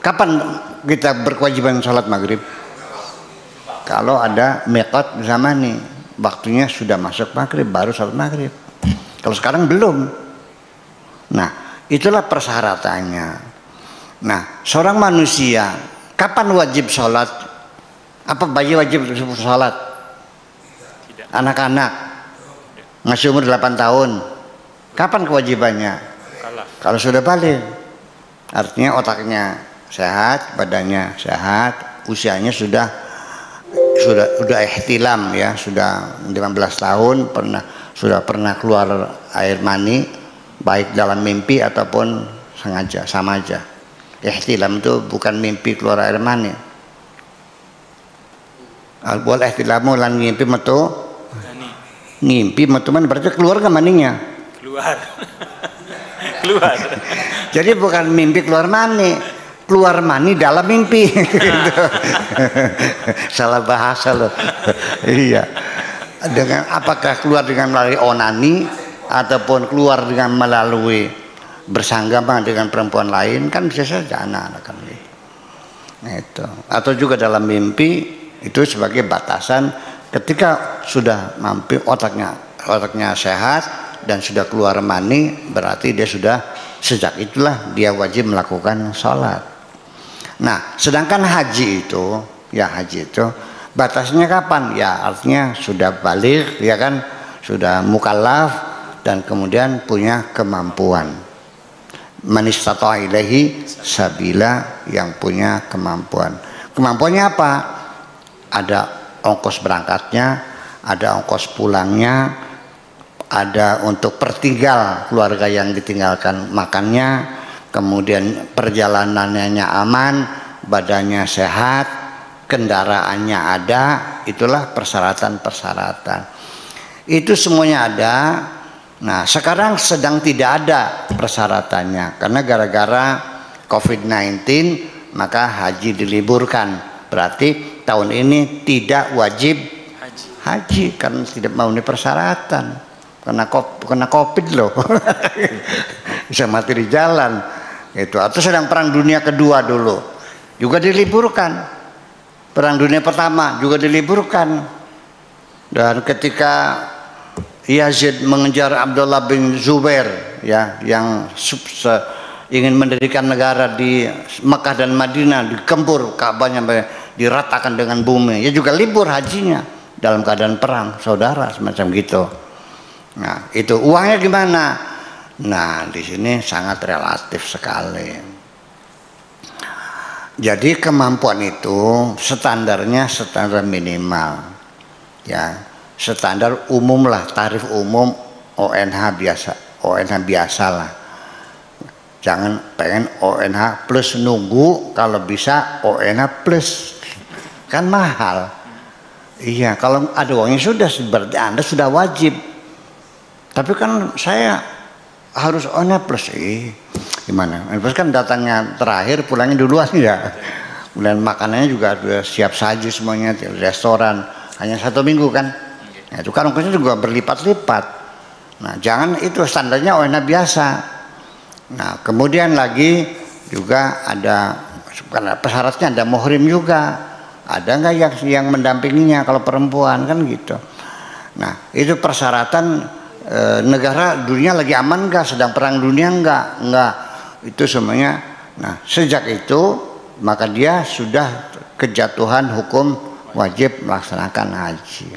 Kapan kita berkewajiban sholat maghrib? Kalau ada miqat zamani, waktunya sudah masuk maghrib, baru sholat maghrib. Kalau sekarang belum. Nah, itulah persyaratannya. Nah, seorang manusia kapan wajib sholat? Apa bayi wajib sholat? Anak-anak masih umur 8 tahun. Kapan kewajibannya? Kalau sudah balik. Artinya otaknya sehat, badannya sehat, usianya sudah ihtilam ya, sudah 15 tahun, sudah pernah keluar air mani baik dalam mimpi ataupun sengaja, sama aja. Ihtilam itu bukan mimpi keluar air mani. Al-bual ihtilamu lan ngimpi metu. Ngimpi metu man berarti keluar ke maninya? Keluar. Jadi bukan mimpi keluar mani, keluar mani dalam mimpi. Salah bahasa loh. Iya. Dengan apakah keluar dengan melalui onani ataupun keluar dengan melalui bersanggama dengan perempuan lain, kan bisa saja anak-anak kan gitu. Itu. Atau juga dalam mimpi itu sebagai batasan ketika sudah mampu otaknya sehat dan sudah keluar mani, berarti dia sudah, sejak itulah dia wajib melakukan sholat. Nah, sedangkan haji itu batasnya kapan? Ya artinya sudah balik, ya kan, sudah mukallaf dan kemudian punya kemampuan. Man istata'a ilaihi sabila, yang punya kemampuan. Kemampuannya apa? Ada ongkos berangkatnya, ada ongkos pulangnya, ada untuk pertinggal keluarga yang ditinggalkan makannya, kemudian perjalanannya aman, badannya sehat, kendaraannya ada, itulah persyaratan-persyaratan. Itu semuanya ada. Nah, sekarang sedang tidak ada persyaratannya karena gara-gara COVID-19 maka haji diliburkan. Berarti tahun ini tidak wajib haji karena tidak memenuhi persyaratan. Kena COVID loh. Bisa mati di jalan itu. Atau sedang perang dunia kedua dulu juga diliburkan, perang dunia pertama juga diliburkan. Dan ketika Yazid mengejar Abdullah bin Zubair ya, yang ingin mendirikan negara di Mekah dan Madinah, dikempur Ka'bahnya, diratakan dengan bumi, ya juga libur hajinya dalam keadaan perang, saudara, semacam gitu. Nah, itu uangnya gimana? Nah, di sini sangat relatif sekali. Jadi kemampuan itu standarnya standar minimal, ya, standar umum lah, tarif umum ONH biasa lah. Jangan pengen ONH plus, nunggu kalau bisa ONH plus, kan mahal. Iya, kalau ada uangnya sudah, berarti Anda sudah wajib. Tapi kan saya harus ONH plus, gimana? Plus kan datangnya terakhir, pulangnya duluan ya. Kemudian makanannya juga sudah siap saji semuanya di restoran, hanya 1 minggu kan. Nah, itu kan ongkosnya juga berlipat-lipat. Nah, jangan itu standarnya ONH biasa. Nah, kemudian lagi juga ada persyaratnya, ada muhrim juga. Ada nggak yang mendampinginya kalau perempuan kan gitu. Nah, itu persyaratan. Negara dunia lagi aman nggak, sedang perang dunia nggak, itu semuanya. Nah, sejak itu maka dia sudah kejatuhan hukum wajib melaksanakan haji.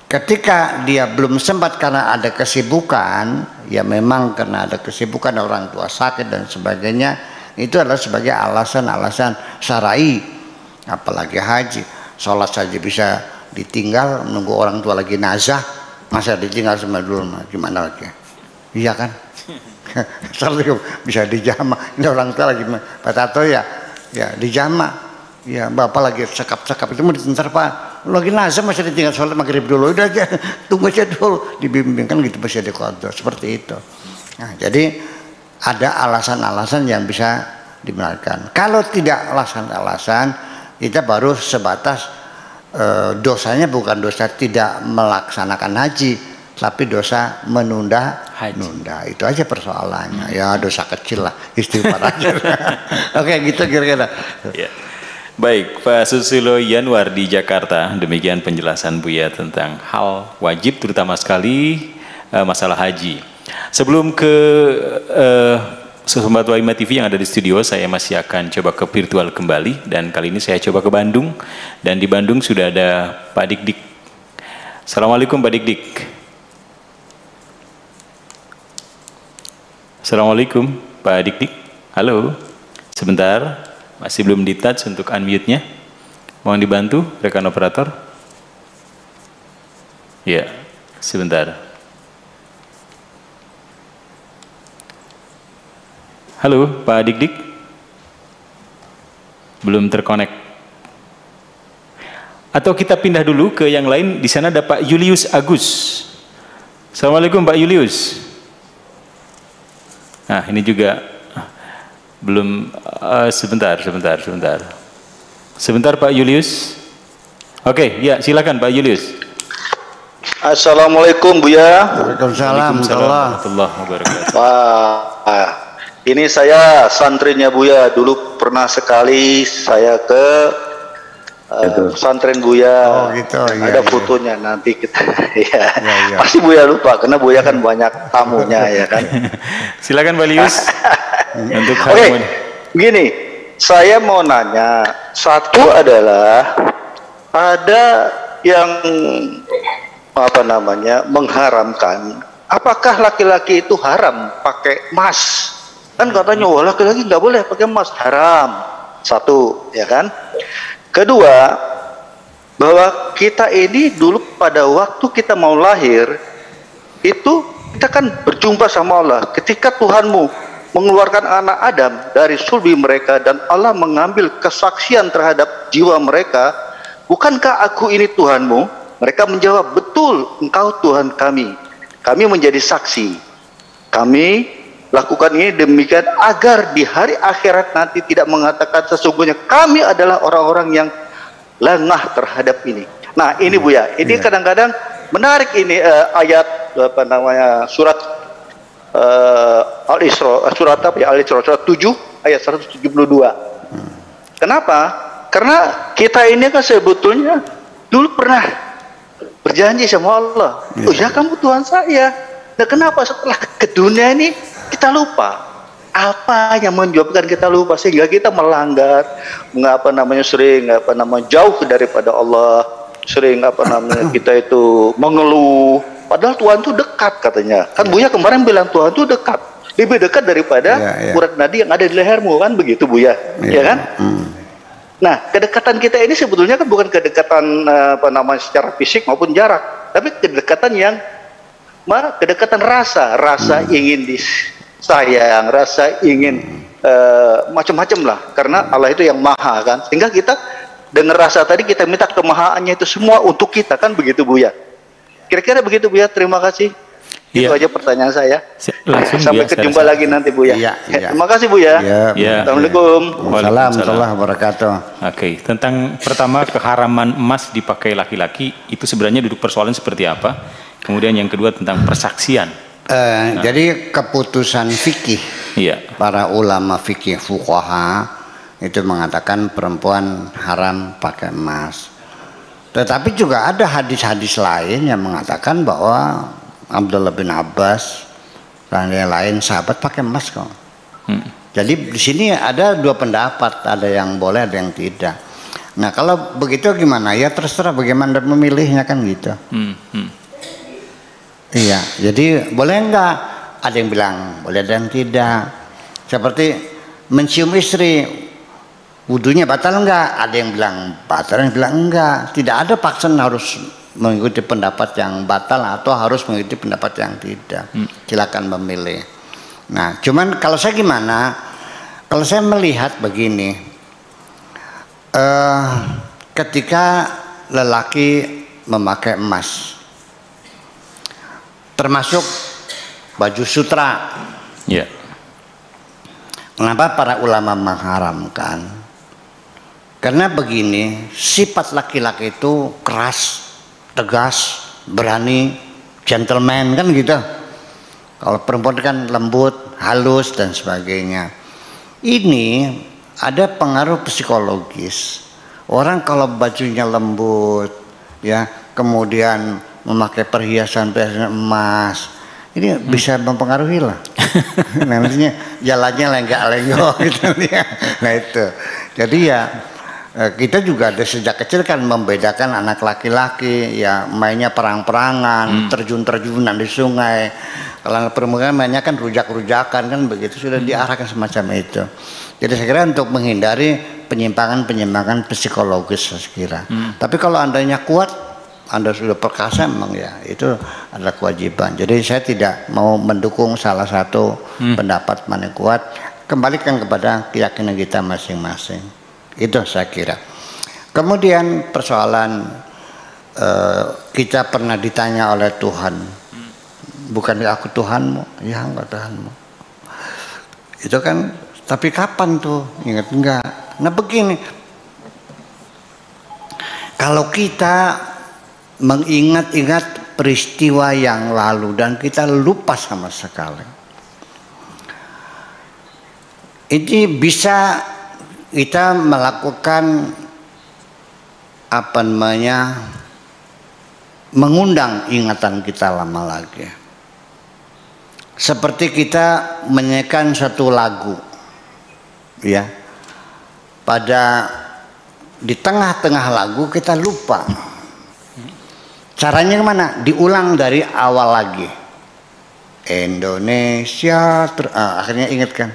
Ketika dia belum sempat karena ada kesibukan, ya memang karena ada kesibukan, orang tua sakit dan sebagainya, itu adalah sebagai alasan-alasan syar'i. Apalagi haji, sholat saja bisa ditinggal menunggu orang tua lagi nazah. Masa ditinggal sama dulu, gimana lagi? Iya kan? Selalu bisa dijama. Ini orang tua lagi patato ya dijama. Ya bapak lagi cekap-cekap itu mau ditentar pak. Lagi nazar masih ditinggal sholat maghrib dulu. Udah aja, tunggu aja dulu. Dibimbing kan gitu, masih dikodok seperti itu. Nah, jadi ada alasan-alasan yang bisa dibenarkan. Kalau tidak alasan-alasan, kita baru sebatas dosanya bukan dosa tidak melaksanakan haji, tapi dosa menunda Haji. nunda. Itu aja persoalannya. Ya dosa kecil lah, istighfar aja. Oke, gitu kira-kira. Ya. Baik, Pak Susilo Yanwar di Jakarta, demikian penjelasan Buya tentang hal wajib terutama sekali masalah haji. Sebelum ke Sobat Waima TV yang ada di studio, saya masih akan coba ke virtual kembali, dan kali ini saya coba ke Bandung, dan di Bandung sudah ada Pak Dik-Dik. Assalamualaikum Pak Dik-Dik. Assalamualaikum Pak Dik-Dik. Halo. Sebentar. Masih belum di-touch untuk unmute-nya. Mohon dibantu rekan operator. Ya, sebentar. Halo, Pak Dik-Dik. Belum terkonek. Atau kita pindah dulu ke yang lain. Di sana ada Pak Julius Agus. Assalamualaikum Pak Julius. Nah, ini juga belum, sebentar Pak Julius. Oke, ya silakan Pak Julius. Assalamualaikum Buya. Waalaikumsalam warahmatullahi wabarakatuh. Wah, ini saya santrinya Buya. Dulu pernah sekali saya ke pesantren Buya. Oh gitu. Ada fotonya nanti kita. Ya. Pasti Buya lupa karena Buya kan banyak tamunya ya kan. Silakan Pak Julius. Untuk Oke, begini, saya mau nanya. Satu adalah ada yang mengharamkan. Apakah laki-laki itu haram pakai emas? Kan katanya, wah laki-laki nggak boleh pakai emas, haram. Satu, ya kan? Kedua, bahwa kita ini dulu pada waktu kita mau lahir itu kita kan berjumpa sama Allah. Ketika Tuhanmu mengeluarkan anak Adam dari sulbi mereka dan Allah mengambil kesaksian terhadap jiwa mereka, bukankah aku ini Tuhanmu? Mereka menjawab, betul, engkau Tuhan kami. Kami menjadi saksi. Kami lakukan ini demikian agar di hari akhirat nanti tidak mengatakan sesungguhnya kami adalah orang-orang yang lengah terhadap ini. Nah ini Buya, ini kadang-kadang menarik ini ayat surat Al-Isra, surat 7 ayat 172. Kenapa? Karena kita ini kan sebetulnya dulu pernah berjanji sama Allah, oh ya kamu Tuhan saya. Nah kenapa setelah ke dunia ini kita lupa? Apa yang menyebabkan kita lupa sehingga kita melanggar, sering jauh daripada Allah, sering kita itu mengeluh. Padahal Tuhan itu dekat katanya. Kan Buya kemarin bilang Tuhan itu dekat. Lebih dekat daripada urat nadi yang ada di lehermu, kan begitu Buya. Ya kan? Nah, kedekatan kita ini sebetulnya kan bukan kedekatan secara fisik maupun jarak, tapi kedekatan yang kedekatan rasa ingin disayang, rasa ingin macam-macam lah. Karena Allah itu yang maha kan. Sehingga kita dengan rasa tadi kita minta kemahaannya itu semua untuk kita, kan begitu Buya. Kira-kira begitu Buya, terima kasih. Itu aja pertanyaan saya. Langsung sampai ketemu lagi nanti Buya. Terima kasih Buya. Assalamualaikum. Waalaikumsalam warahmatullahi wabarakatuh. Oke, tentang pertama keharaman emas dipakai laki-laki itu sebenarnya duduk persoalan seperti apa? Kemudian yang kedua tentang persaksian. Jadi keputusan fikih para ulama fikih fuqaha itu mengatakan perempuan haram pakai emas. Tetapi juga ada hadis-hadis lain yang mengatakan bahwa Abdullah bin Abbas dan yang lain sahabat pakai emas kok. Jadi di sini ada dua pendapat, ada yang boleh, ada yang tidak. Nah kalau begitu gimana? Ya terserah bagaimana memilihnya kan gitu. Iya, jadi boleh enggak? Ada yang bilang boleh, ada yang tidak. Seperti mencium istri, wudunya batal enggak? Ada yang bilang batal, ada yang bilang enggak. Tidak ada paksaan harus mengikuti pendapat yang batal atau harus mengikuti pendapat yang tidak. Silakan memilih. Nah, cuman kalau saya gimana? Kalau saya melihat begini, ketika lelaki memakai emas, termasuk baju sutra, kenapa para ulama mengharamkan? Karena begini, sifat laki-laki itu keras, tegas, berani, gentleman kan gitu. Kalau perempuan kan lembut, halus dan sebagainya. Ini ada pengaruh psikologis. Orang kalau bajunya lembut, ya, kemudian memakai perhiasan emas, ini bisa mempengaruhi lah. Nantinya jalannya lenggak-lenggok gitu ya. Nah itu. Jadi ya kita juga ada sejak kecil kan membedakan anak laki-laki ya mainnya perang-perangan, terjun-terjunan di sungai. Kalau anak perempuan mainnya kan rujak-rujakan kan begitu, sudah diarahkan semacam itu. Jadi saya kira untuk menghindari penyimpangan-penyimpangan psikologis saya kira. Tapi kalau andanya kuat, Anda sudah perkasa memang ya itu adalah kewajiban. Jadi saya tidak mau mendukung salah satu pendapat mana kuat, kembalikan kepada keyakinan kita masing-masing. Itu saya kira. Kemudian persoalan kita pernah ditanya oleh Tuhan, bukan aku Tuhanmu? Ya enggak Tuhanmu. Itu kan, tapi kapan tuh? Ingat enggak? Nah begini, kalau kita mengingat-ingat peristiwa yang lalu dan kita lupa sama sekali, ini bisa kita melakukan apa namanya, mengundang ingatan kita lama lagi. Seperti kita menyanyikan satu lagu, ya, pada di tengah-tengah lagu kita lupa. Caranya kemana? Diulang dari awal lagi. Indonesia, akhirnya ingat kan?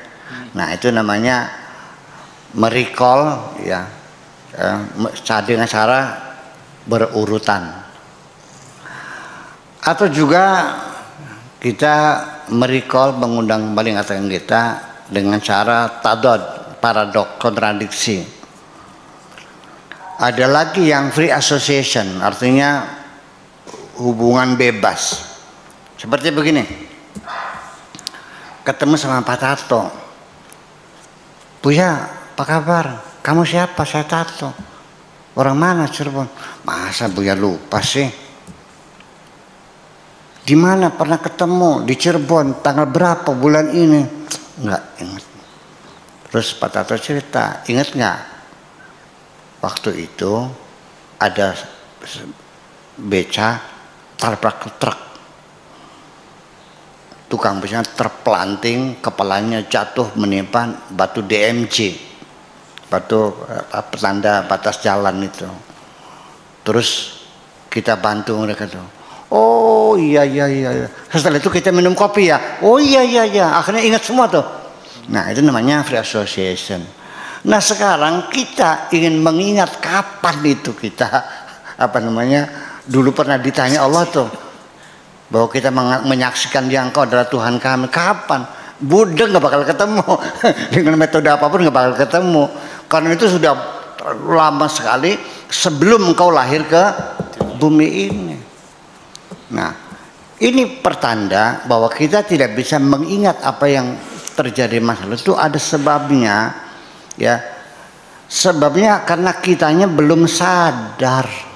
Nah itu namanya merecall, ya, dengan cara berurutan. Atau juga kita merecall, mengundang kembali ingatan kita dengan cara tadad, paradok, kontradiksi. Ada lagi yang free association, artinya hubungan bebas. Seperti begini, ketemu sama Pak Tato, Buya, apa kabar? Kamu siapa? Saya Tato. Orang mana? Cirebon. Masa Buya lupa sih? Di mana pernah ketemu? Di Cirebon. Tanggal berapa bulan ini? Enggak ingat. Terus Pak Tato cerita, ingat nggak? Waktu itu ada beca tabrak truk. Tukang becanya terpelanting, kepalanya jatuh menimpa batu DMJ, batu petanda batas jalan itu. Terus kita bantu mereka tuh. Oh iya. Setelah itu kita minum kopi ya. Oh iya. Akhirnya ingat semua tuh. Nah itu namanya free association. Nah sekarang kita ingin mengingat kapan itu kita dulu pernah ditanya Allah tuh, bahwa kita menyaksikan Dia Engkau adalah Tuhan kami. Kapan? Buddha nggak bakal ketemu. Dengan metode apapun nggak bakal ketemu. Karena itu sudah lama sekali sebelum engkau lahir ke bumi ini. Nah, ini pertanda bahwa kita tidak bisa mengingat apa yang terjadi masa lalu. Itu ada sebabnya, ya. Sebabnya karena kitanya belum sadar.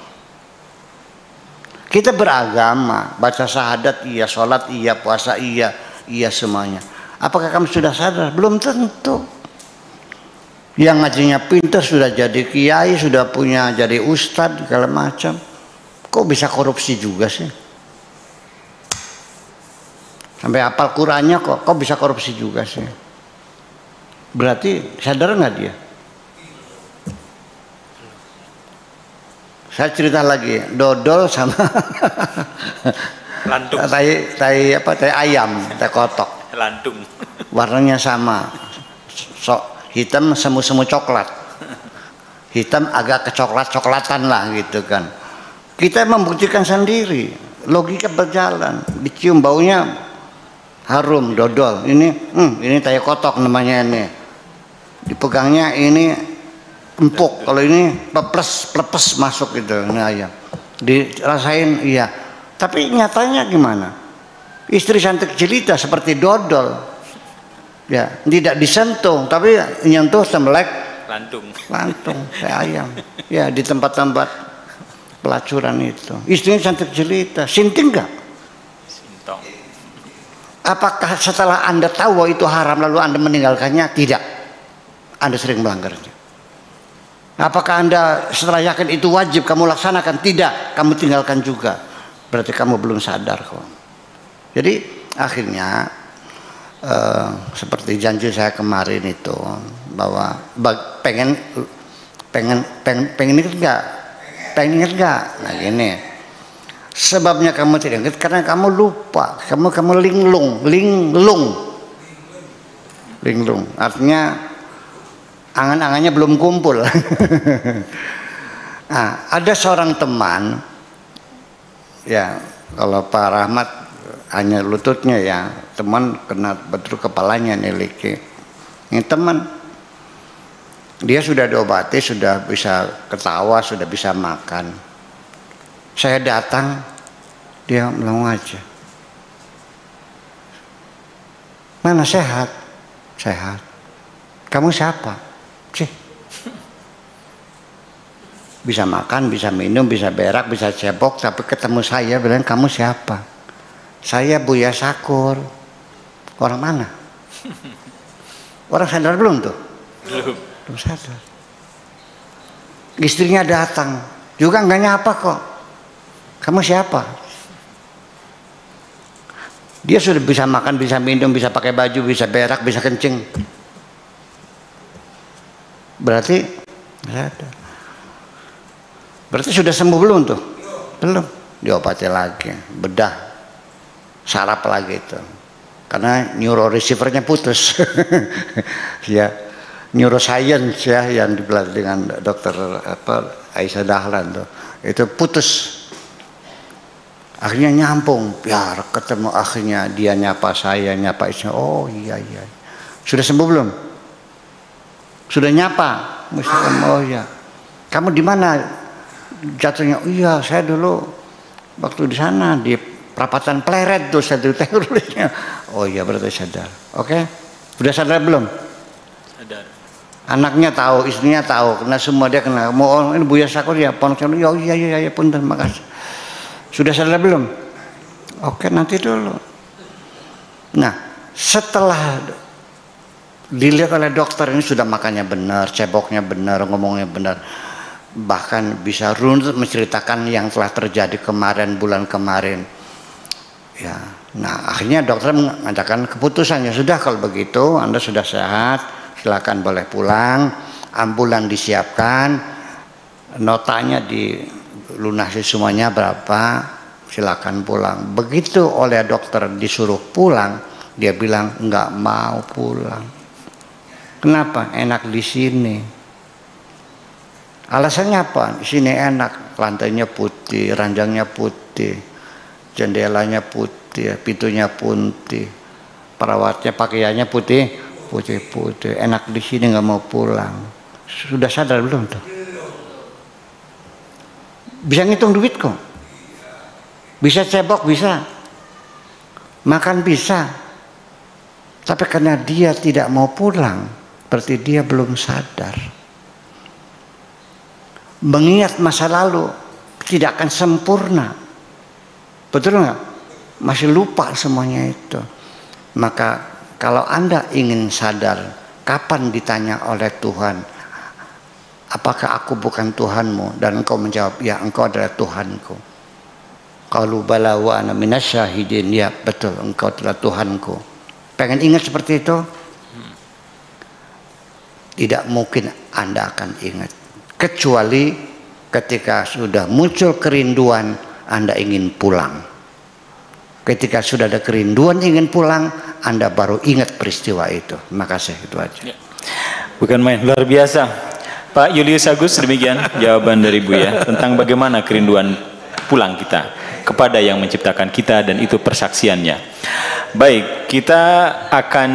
Kita beragama, baca syahadat iya, sholat iya, puasa iya semuanya. Apakah kamu sudah sadar? Belum tentu. Yang ngajinya pintar sudah jadi kiai, sudah punya jadi ustadz segala macam. Kok bisa korupsi juga sih? Sampai hafal Qurannya kok bisa korupsi juga sih? Berarti sadar nggak dia? Saya cerita lagi, dodol sama lantung, tai ayam, tai kotok, lantung, warnanya sama, hitam semu coklat, hitam agak kecoklat-coklatan lah gitu kan. Kita membuktikan sendiri, logika berjalan, dicium baunya harum, dodol, ini tai kotok namanya ini, dipegangnya ini empuk, kalau ini plepes masuk gitu, ini ayam dirasain iya, tapi nyatanya gimana? Istri cantik jelita seperti dodol, ya tidak disentuh, tapi nyentuh sembelak lantung kayak ayam, ya di tempat-tempat pelacuran itu. Istrinya cantik jelita, sinting nggak? Apakah setelah Anda tahu bahwa itu haram lalu Anda meninggalkannya? Tidak. Anda sering melanggarnya. Apakah Anda setelah yakin itu wajib kamu laksanakan? Tidak. Kamu tinggalkan juga. Berarti kamu belum sadar kok. Jadi akhirnya seperti janji saya kemarin itu bahwa pengen ingat nggak? Pengen ingat nggak? Nah gini. Sebabnya kamu tidak ingat karena kamu lupa, kamu linglung. Artinya angan-angannya belum kumpul. Nah, ada seorang teman, ya kalau Pak Rahmat hanya lututnya ya, teman kena betul kepalanya nih Liki. Ini teman, dia sudah diobati, sudah bisa ketawa, sudah bisa makan. Saya datang, dia melongo aja. Mana sehat? Sehat. Kamu siapa? Cih. Bisa makan, bisa minum, bisa berak, bisa cebok, tapi ketemu saya bilang kamu siapa? Saya Buya Sakur. Orang mana? Orang sadar belum tuh? Belum sadar. Istrinya datang, juga nggak nyapa kok. Kamu siapa? Dia sudah bisa makan, bisa minum, bisa pakai baju, bisa berak, bisa kencing. Berarti sudah sembuh belum tuh? Belum. Diobati lagi, bedah, saraf lagi itu. Karena neuroreceivernya putus. Ya, neuroscience ya yang dipelajari dengan dokter Aisyah Dahlan tuh. Itu putus. Akhirnya nyampung, biar ketemu akhirnya dia nyapa saya, nyapa istri. Oh iya. Sudah sembuh belum? Sudah nyapa? Oh iya. Kamu di mana jatuhnya? Oh iya, saya dulu waktu di sana di perapatan Pleret tuh saya tulisnya. Oh iya, berarti sadar. Oke. Sudah sadar belum? Sadar. Anaknya tahu, istrinya tahu, karena semua dia kenal. Mau ini Buya Sakur ya, pondok saya. Oh iya, punten, makasih. Sudah sadar belum? Oke, nanti dulu. Nah, setelah dilihat oleh dokter ini sudah makannya benar, ceboknya benar, ngomongnya benar, bahkan bisa runut menceritakan yang telah terjadi kemarin, bulan kemarin. Ya, nah akhirnya dokter mengadakan keputusannya, sudah kalau begitu Anda sudah sehat, silakan boleh pulang, ambulan disiapkan, notanya dilunasi semuanya berapa, silakan pulang. Begitu oleh dokter disuruh pulang, dia bilang nggak mau pulang. Kenapa? Enak di sini. Alasannya apa? Di sini enak, lantainya putih, ranjangnya putih, jendelanya putih, pintunya putih, perawatnya pakaiannya putih, enak di sini, nggak mau pulang. Sudah sadar belum tuh? Bisa ngitung duit kok, bisa cebok, bisa makan, bisa. Tapi karena dia tidak mau pulang, berarti dia belum sadar. Mengingat masa lalu tidak akan sempurna, betul nggak? Masih lupa semuanya itu. Maka kalau Anda ingin sadar, kapan ditanya oleh Tuhan, apakah aku bukan Tuhanmu? Dan engkau menjawab, ya engkau adalah Tuhanku. Qalu bala wa ana minasyahidin, ya betul engkau adalah Tuhanku. Pengen ingat seperti itu? Tidak mungkin Anda akan ingat, kecuali ketika sudah muncul kerinduan Anda ingin pulang. Ketika sudah ada kerinduan ingin pulang, Anda baru ingat peristiwa itu. Terima kasih, itu aja. Bukan main, luar biasa. Pak Julius Agus, demikian jawaban dari Buya tentang bagaimana kerinduan pulang kita kepada yang menciptakan kita, dan itu persaksiannya. Baik, kita akan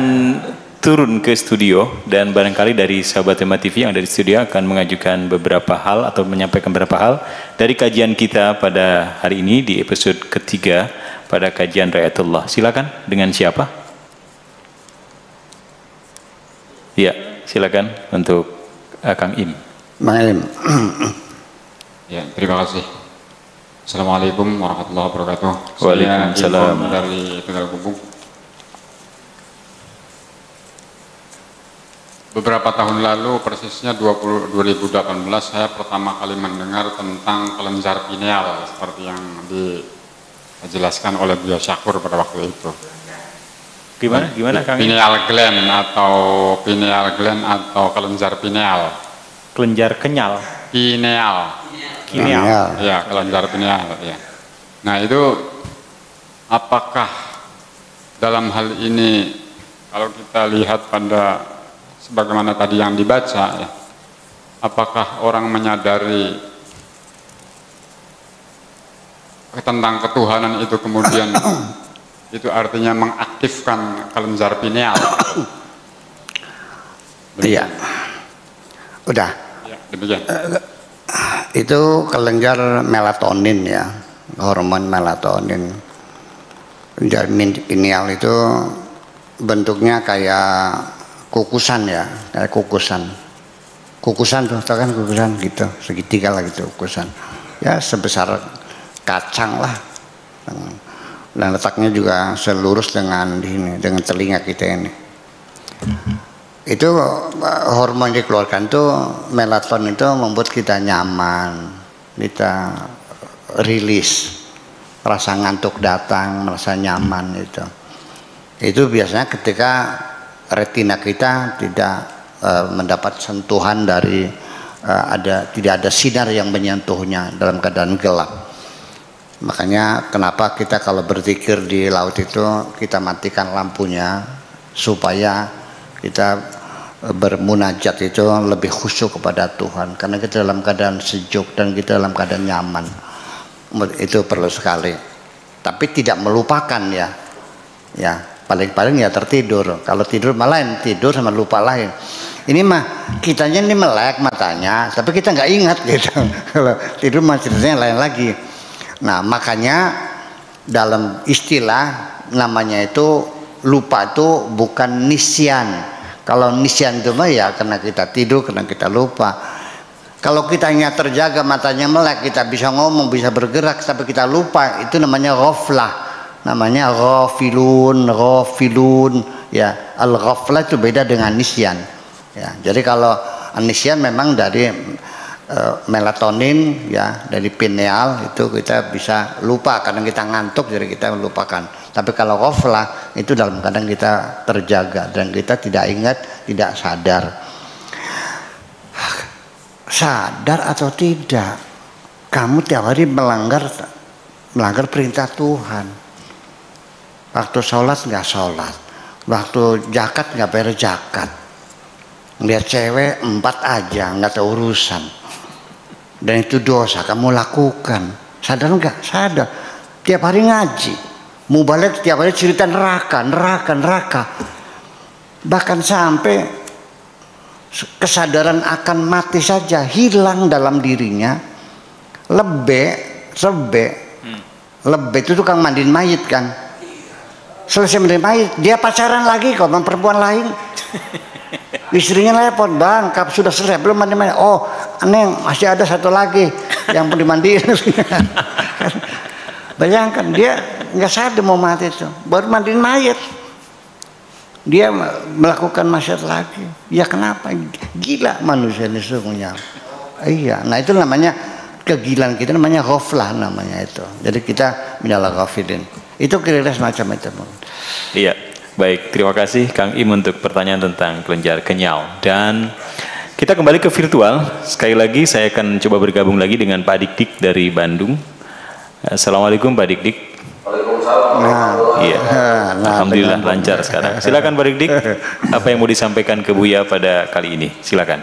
turun ke studio, dan barangkali dari sahabat Tema TV yang ada di studio akan mengajukan beberapa hal atau menyampaikan beberapa hal dari kajian kita pada hari ini di episode ketiga pada kajian Ra'ayatullah. Silakan, dengan siapa? Ya, silakan untuk Kang Im. Bang Im. Ya, terima kasih. Assalamualaikum warahmatullahi wabarakatuh. Waalaikumsalam. Saya dari Tegal Gubuk. Beberapa tahun lalu, persisnya 2018, saya pertama kali mendengar tentang kelenjar pineal seperti yang dijelaskan oleh Buya Syakur pada waktu itu. Gimana Kang? Pineal gland atau kelenjar pineal. Kelenjar kenyal. Pineal. Ya, kelenjar pineal. Ya. Nah itu, apakah dalam hal ini kalau kita lihat pada sebagaimana tadi yang dibaca, ya, apakah orang menyadari tentang ketuhanan itu kemudian itu artinya mengaktifkan kelenjar pineal? Iya. Udah. Ya, demikian. Itu kelenjar melatonin ya, hormon melatonin. Kelenjar pineal itu bentuknya kayak kukusan ya, kayak kukusan tuh, tau kan kukusan gitu, segitiga lah gitu kukusan. Ya sebesar kacang lah. Dan letaknya juga selurus dengan telinga kita ini. Itu hormon dikeluarkan tuh, melatonin itu membuat kita nyaman, kita rilis, rasa ngantuk datang, merasa nyaman itu. Itu biasanya ketika retina kita tidak mendapat sentuhan dari tidak ada sinar yang menyentuhnya dalam keadaan gelap. Makanya kenapa kita kalau berzikir di laut itu kita matikan lampunya supaya kita bermunajat itu lebih khusyuk kepada Tuhan, karena kita dalam keadaan sejuk dan kita dalam keadaan nyaman. Itu perlu sekali, tapi tidak melupakan ya paling-paling ya tertidur. Kalau tidur malah tidur sama lupa lain. Ini mah kitanya ini melek matanya, tapi kita nggak ingat gitu. Kalau tidur mah ceritanya lain lagi. Nah makanya dalam istilah namanya itu lupa itu bukan nisyan. Kalau nisyan itu mah ya karena kita tidur, karena kita lupa. Kalau kitanya terjaga, matanya melek, kita bisa ngomong, bisa bergerak, tapi kita lupa, itu namanya ghaflah. Namanya ghafilun ya. Al-ghaflah itu beda dengan nisyan ya. Jadi kalau nisyan memang dari melatonin ya, dari pineal itu kita bisa lupa karena kita ngantuk, jadi kita melupakan. Tapi kalau ghaflah itu dalam keadaan kita terjaga dan kita tidak ingat, tidak sadar. Sadar atau tidak, kamu tiap hari melanggar perintah Tuhan. Waktu sholat nggak sholat, waktu zakat nggak bayar zakat, lihat cewek 4 aja nggak tahu urusan, dan itu dosa kamu lakukan. Sadar nggak? Sadar. Tiap hari ngaji, mau balik tiap hari cerita neraka, bahkan sampai kesadaran akan mati saja hilang dalam dirinya. Lebih itu tukang mandiin mayit kan. Selesai mandiin mayit, dia pacaran lagi kok sama perempuan lain. Istrinya telepon, bang, sudah selesai belum mandi mayit? Oh, Neng masih ada satu lagi yang perlu dimandiin. Bayangkan dia nggak sadar mau mati itu, baru mandiin mayit. Dia melakukan maksiat lagi. Ya kenapa? Gila manusia ini sesungguhnya. Iya, nah itu namanya kegilaan kita, namanya ghaflah namanya itu. Jadi kita minal ghafilin. Itu kira-kira semacam itu. Iya, baik. Terima kasih Kang Im untuk pertanyaan tentang kelenjar kenyal. Dan kita kembali ke virtual. Sekali lagi saya akan coba bergabung lagi dengan Pak Dik-Dik dari Bandung. Assalamualaikum Pak Dik-Dik. Iya. Alhamdulillah lancar sekarang. Silakan Pak Dik-Dik. Apa yang mau disampaikan ke Buya pada kali ini? Silakan.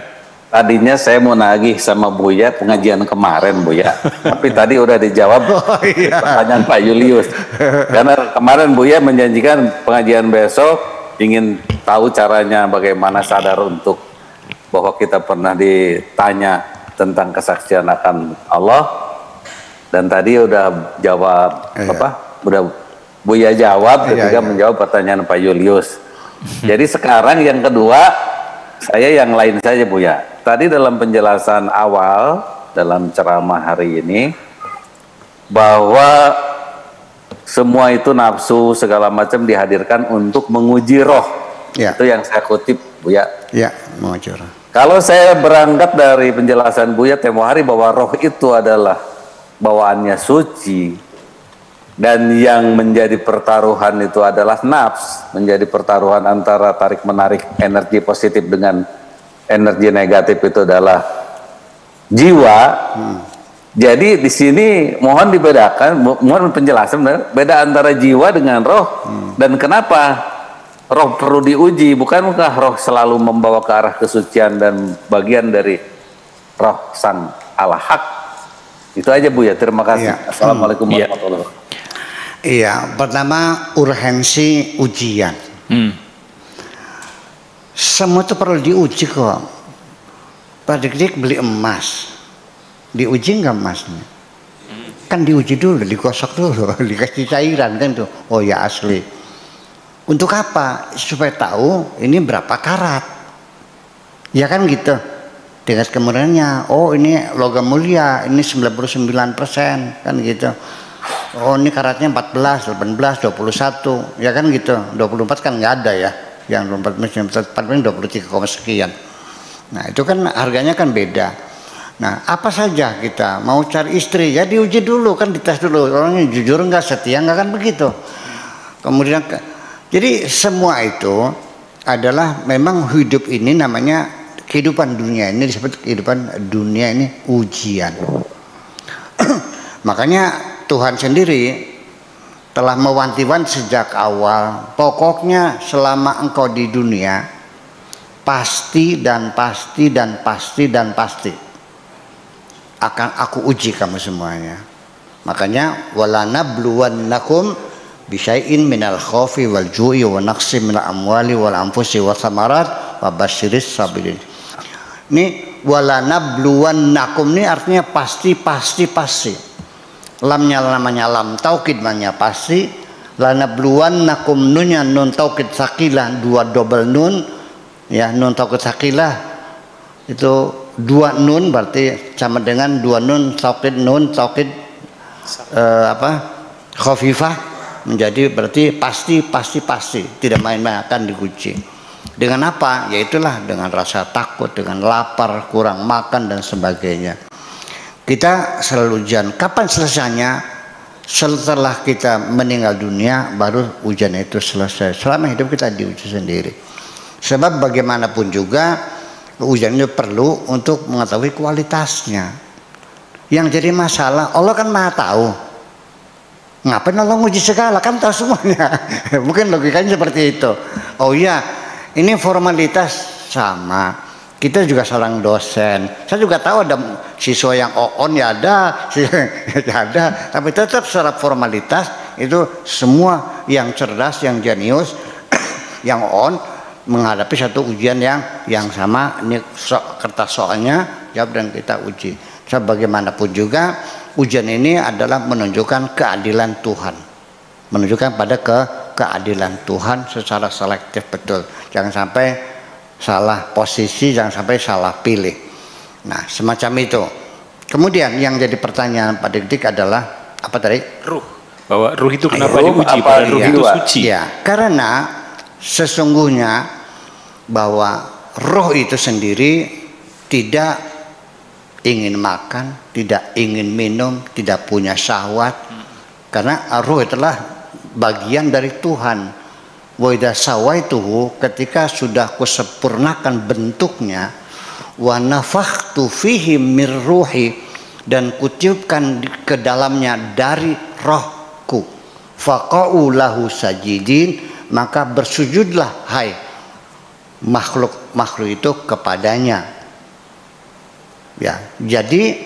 Tadinya saya mau nagih sama Buya pengajian kemarin Buya, tapi tadi udah dijawab pertanyaan Pak Julius. Karena kemarin Buya menjanjikan pengajian besok ingin tahu caranya bagaimana sadar untuk bahwa kita pernah ditanya tentang kesaksian akan Allah, dan tadi udah jawab udah Buya jawab ketika menjawab pertanyaan Pak Julius. Jadi sekarang yang kedua, saya yang lain saja Buya. Tadi dalam penjelasan awal dalam ceramah hari ini, bahwa semua itu nafsu segala macam dihadirkan untuk menguji roh. Ya. Itu yang saya kutip, Buya. Ya, menguji roh. Kalau saya berangkat dari penjelasan Buya tempo hari bahwa roh itu adalah bawaannya suci, dan yang menjadi pertaruhan itu adalah nafs, menjadi pertaruhan antara tarik menarik energi positif dengan energi negatif itu adalah jiwa. Jadi di sini mohon dibedakan, mohon penjelasan beda antara jiwa dengan roh. Dan kenapa roh perlu diuji? Bukankah roh selalu membawa ke arah kesucian dan bagian dari roh sang Allah hak? Itu aja Bu ya, terima kasih. Ya. Assalamualaikum warahmatullahi wabarakatuh. Iya, pertama urgensi ujian. Semua itu perlu diuji kok. Pak Dik beli emas, diuji nggak emasnya? Kan diuji dulu, digosok dulu, dikasih cairan kan tuh. Oh ya asli. Untuk apa? Supaya tahu ini berapa karat. Ya kan gitu. Dengan kemurniannya, oh ini logam mulia, ini 99%, kan gitu. Oh ini karatnya 14, 18, 21, ya kan gitu. 24 kan nggak ada ya, yang 24 23, sekian. Nah itu kan harganya kan beda. Nah apa saja kita mau cari istri ya diuji dulu, kan dites dulu orangnya jujur nggak, setia nggak, kan begitu. Kemudian jadi semua itu adalah memang hidup ini namanya kehidupan dunia ini disebut kehidupan dunia ini ujian. Makanya Tuhan sendiri telah mewanti-wanti sejak awal, pokoknya selama engkau di dunia pasti dan pasti dan pasti dan pasti akan aku uji kamu semuanya. Makanya walanabluwannakum bisyai'in minal khaufi wal ju'i wa naqsi minal amwali wal anfusi wa thamarat wa basyiris sabirin. Ini walanabluwannakum ini artinya pasti. Lamnya namanya lam taukid, namanya pasti. Lanabluwannakum nunnya nun taukid sakilah, dua double nun ya, nun taukid sakilah itu dua nun berarti sama dengan dua nun taukid khafifah, menjadi berarti pasti tidak main-main akan diuji. Dengan apa? Yaitulah dengan rasa takut, dengan lapar, kurang makan dan sebagainya. Kita selalu ujian. Kapan selesainya? Setelah kita meninggal dunia baru ujian itu selesai. Selama hidup kita diuji sendiri. Sebab bagaimanapun juga ujian itu perlu untuk mengetahui kualitasnya. Yang jadi masalah, Allah kan Maha tahu. Ngapain Allah nguji segala, kan tahu semuanya. Mungkin logikanya seperti itu. Oh iya, ini formalitas sama. Kita juga seorang dosen. Saya juga tahu ada siswa yang on ya ada, ada. Tapi tetap secara formalitas itu semua yang cerdas, yang jenius, yang on menghadapi satu ujian yang sama. Ini kertas soalnya jawab dan kita uji. Sebagaimanapun juga ujian ini adalah menunjukkan keadilan Tuhan, menunjukkan pada keadilan Tuhan secara selektif betul. Jangan sampai salah posisi, jangan sampai salah pilih. Nah semacam itu. Kemudian yang jadi pertanyaan Pak Dik adalah apa tadi? Ruh. Bahwa ruh itu kenapa diuji? Padahal ruh itu suci. Ya, karena sesungguhnya bahwa roh itu sendiri tidak ingin makan, tidak ingin minum, tidak punya syahwat. Karena roh itulah bagian dari Tuhan. Wa idza sawaituhu, ketika sudah kusempurnakan bentuknya, wa nafakhtu fihi mir ruhi, dan kutiupkan ke dalamnya dari rohku, faqa'u lahu sajidin, maka bersujudlah hai makhluk itu kepadanya. Ya, jadi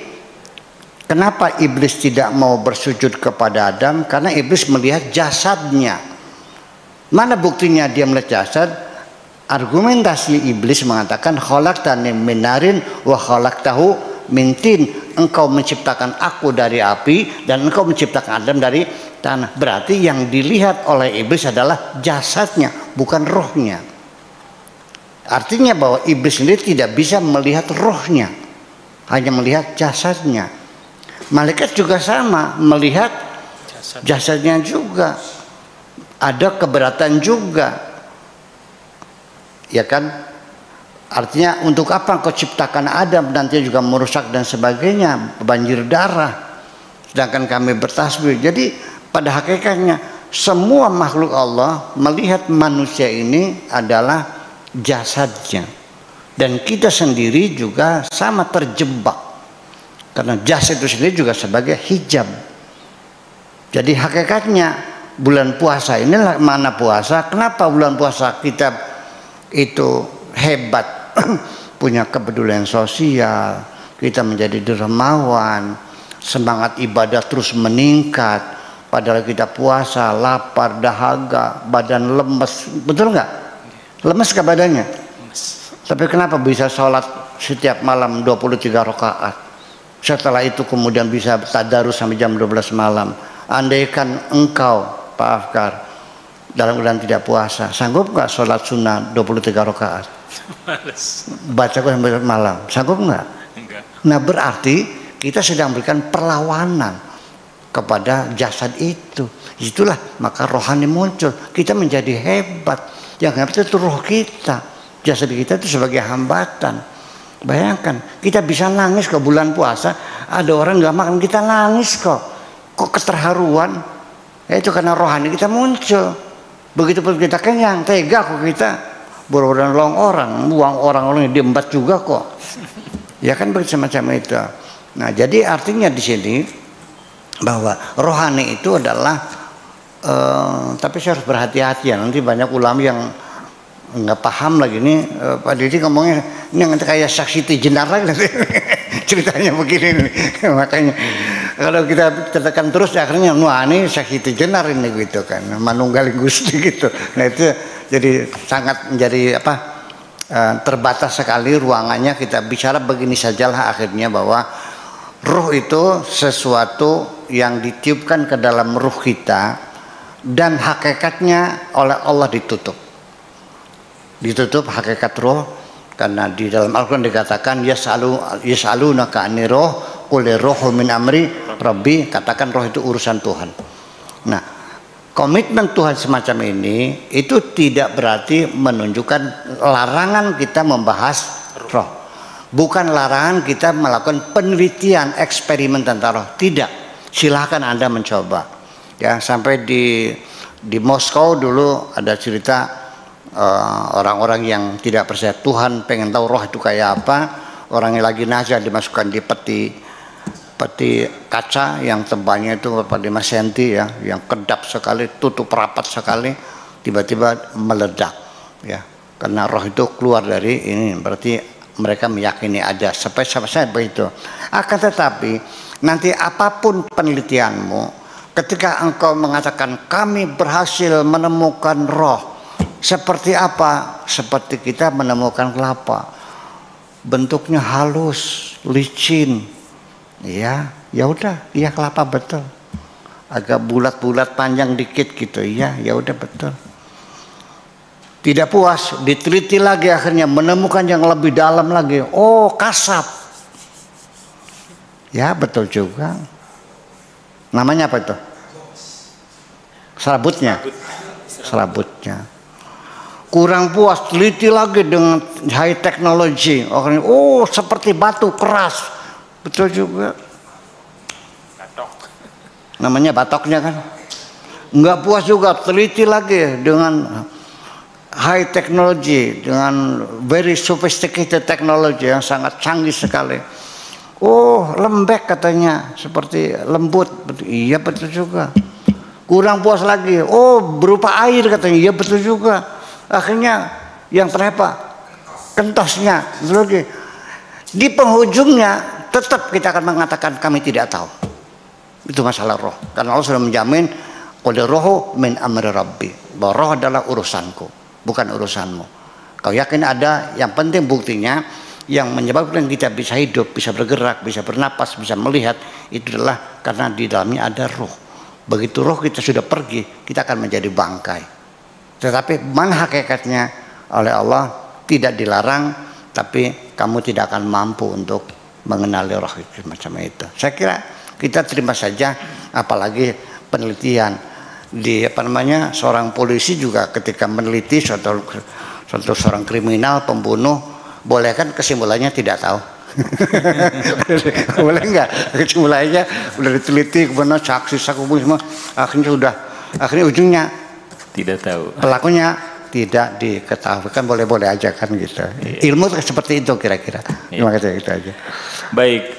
kenapa iblis tidak mau bersujud kepada Adam? Karena iblis melihat jasadnya. Mana buktinya dia melihat jasad? Argumentasi iblis mengatakan khalaqtani min narin wa khalaqtahu min tin. Engkau menciptakan aku dari api dan engkau menciptakan Adam dari tanah. Berarti yang dilihat oleh iblis adalah jasadnya, bukan rohnya. Artinya bahwa iblis sendiri tidak bisa melihat rohnya, hanya melihat jasadnya. Malaikat juga sama, melihat jasadnya juga. Ada keberatan juga. Ya kan? Artinya untuk apa engkau ciptakan Adam nanti juga merusak dan sebagainya, banjir darah. Sedangkan kami bertasbih. Jadi pada hakikatnya semua makhluk Allah melihat manusia ini adalah jasadnya. Dan kita sendiri juga sama terjebak. Karena jasad itu sendiri juga sebagai hijab. Jadi hakikatnya bulan puasa inilah mana puasa. Kenapa bulan puasa kita itu hebat, punya kepedulian sosial, kita menjadi dermawan, semangat ibadah terus meningkat. Padahal kita puasa, lapar, dahaga, badan lemes, betul nggak? Lemes ke badannya? Tapi kenapa bisa sholat setiap malam 23 rakaat? Setelah itu kemudian bisa tadarus sampai jam 12 malam. Andaikan engkau, Pak Afkar, dalam keadaan tidak puasa, sanggup nggak sholat sunnah 23 rakaat? Baca sampai malam, sanggup nggak? Nah berarti kita sedang berikan perlawanan kepada jasad itu. Itulah maka rohani muncul. Kita menjadi hebat. Yang hebat itu roh kita. Jasad kita itu sebagai hambatan. Bayangkan, kita bisa nangis ke bulan puasa, ada orang nggak makan, kita nangis kok. Kok keterharuan? Ya, itu karena rohani kita muncul. Begitu pun kita kenyang, tega kok kita boro-boro nolong orang, buang orang-orang yang diembat juga kok. Ya kan begitu semacam itu. Nah, jadi artinya di sini bahwa rohani itu adalah tapi saya harus berhati-hati ya, nanti banyak ulama yang nggak paham lagi nih. Pak Didi ngomongnya ini nanti kayak saksi jenar lagi nanti ceritanya begini nih. Makanya kalau kita tekan terus akhirnya wah ini saksi jenar ini gitu kan, manunggaling Gusti gitu. Nah itu jadi sangat menjadi apa, terbatas sekali ruangannya. Kita bicara begini sajalah akhirnya bahwa ruh itu sesuatu yang ditiupkan ke dalam ruh kita dan hakikatnya oleh Allah ditutup hakikat roh, karena di dalam Al-Quran dikatakan yas'alunaka 'anir roh qul ruhu min amri rabbi, katakan roh itu urusan Tuhan. Nah, komitmen Tuhan semacam ini itu tidak berarti menunjukkan larangan kita membahas roh, bukan larangan kita melakukan penelitian eksperimen tentang roh, tidak. Silahkan Anda mencoba ya. Sampai di Moskow dulu ada cerita orang-orang yang tidak percaya Tuhan pengen tahu roh itu kayak apa. Orang yang lagi nazar dimasukkan di peti kaca yang tebalnya itu 5 cm ya, yang kedap sekali, tutup rapat sekali, tiba-tiba meledak ya, karena roh itu keluar dari ini. Berarti mereka meyakini ada sampai begitu. Akan tetapi nanti apapun penelitianmu, ketika engkau mengatakan kami berhasil menemukan roh, seperti apa? Seperti kita menemukan kelapa, bentuknya halus, licin, ya udah, iya kelapa betul. Agak bulat-bulat panjang dikit gitu, ya udah betul. Tidak puas, diteliti lagi, akhirnya menemukan yang lebih dalam lagi. Oh, kasap, ya betul juga. Namanya apa itu? Serabutnya. Kurang puas, teliti lagi dengan high technology. Oh, seperti batu keras, betul juga. Batok. Namanya batoknya kan. Nggak puas juga, teliti lagi dengan high technology, dengan very sophisticated technology yang sangat canggih sekali. Oh, lembek katanya, seperti lembut. Iya betul juga. Kurang puas lagi. Oh, berupa air katanya. Iya betul juga. Akhirnya yang terapa kentosnya lagi. Di penghujungnya tetap kita akan mengatakan kami tidak tahu. Itu masalah roh. Karena Allah sudah menjamin qul ruhu min amri rabbi, bahwa roh adalah urusanku, bukan urusanmu. Kau yakin ada, yang penting buktinya yang menyebabkan kita bisa hidup, bisa bergerak, bisa bernapas, bisa melihat, itu adalah karena di dalamnya ada roh. Begitu roh kita sudah pergi, kita akan menjadi bangkai. Tetapi mana hakikatnya oleh Allah tidak dilarang, tapi kamu tidak akan mampu untuk mengenali roh itu macam itu. Saya kira kita terima saja, apalagi penelitian di seorang polisi juga ketika meneliti suatu seorang kriminal pembunuh, boleh kan kesimpulannya tidak tahu. Boleh nggak kesimpulannya udah diteliti kemudian saksi semua akhirnya ujungnya tidak tahu, pelakunya tidak diketahui, kan boleh-boleh aja kan gitu. Ilmu seperti itu kira-kira. Terima kasih, itu aja. Baik,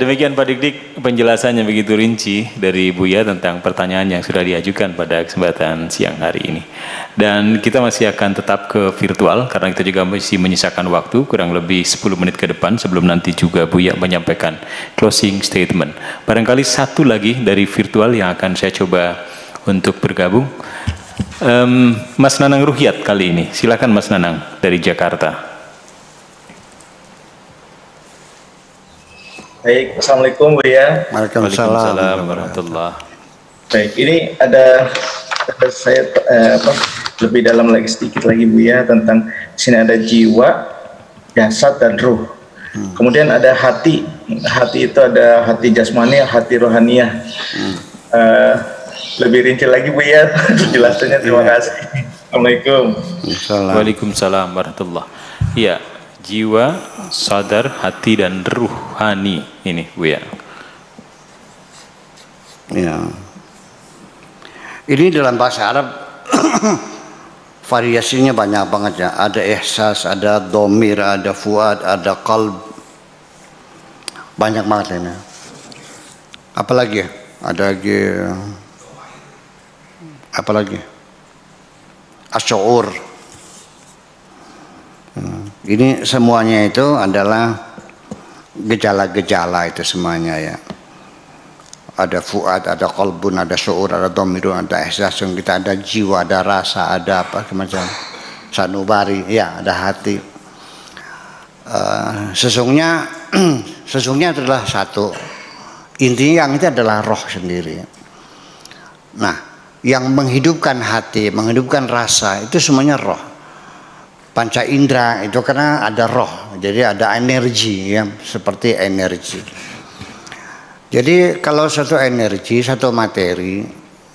demikian Pak Dik-Dik penjelasannya begitu rinci dari Buya tentang pertanyaan yang sudah diajukan pada kesempatan siang hari ini. Dan kita masih akan tetap ke virtual karena kita juga masih menyisakan waktu kurang lebih 10 menit ke depan sebelum nanti juga Buya menyampaikan closing statement. Barangkali satu lagi dari virtual yang akan saya coba untuk bergabung. Mas Nanang Ruhyat kali ini, silakan Mas Nanang dari Jakarta. Baik, Assalamualaikum Buya. Waalaikumsalam warahmatullah. Baik, ini ada saya lebih dalam lagi sedikit lagi Buya tentang di sini ada jiwa, jasad dan ruh. Kemudian ada hati. Hati itu ada hati jasmani, hati rohaniah. Lebih rinci lagi Buya penjelasannya. Terima kasih. Assalamualaikum. Waalaikumsalam warahmatullah. Iya, jiwa, sadar, hati dan ruhani ini Buya. Ya. Ini dalam bahasa Arab variasinya banyak banget ya. Ada ihsas, ada domir, ada fuad, ada qalb. Banyak banget ini. Apalagi? Ada lagi apalagi asy'ur. Ini semuanya itu adalah gejala-gejala itu semuanya ya. Ada fuad, ada qalbun, ada syuur, ada dhamirun, ada ihsas, kita ada jiwa, ada rasa, ada apa macam sanubari ya, ada hati. Sesungguhnya adalah satu, intinya yang itu adalah roh sendiri. Nah, yang menghidupkan hati, menghidupkan rasa itu semuanya roh. Panca indera itu karena ada roh, jadi ada energi ya, seperti energi. Jadi kalau satu energi, satu materi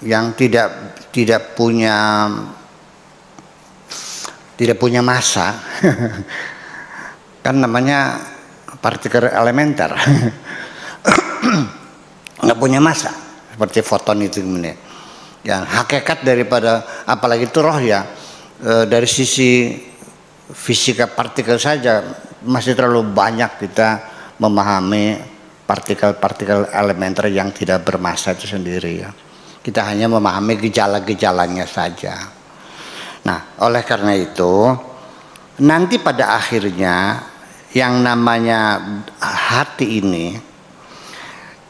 yang tidak punya massa kan namanya partikel elementer. Nggak punya massa seperti foton itu kemudian. Yang hakikat daripada apalagi itu roh ya, dari sisi fisika partikel saja masih terlalu banyak kita memahami partikel-partikel elementer yang tidak bermassa itu sendiri ya. Kita hanya memahami gejala-gejalanya saja. Nah, oleh karena itu nanti pada akhirnya yang namanya hati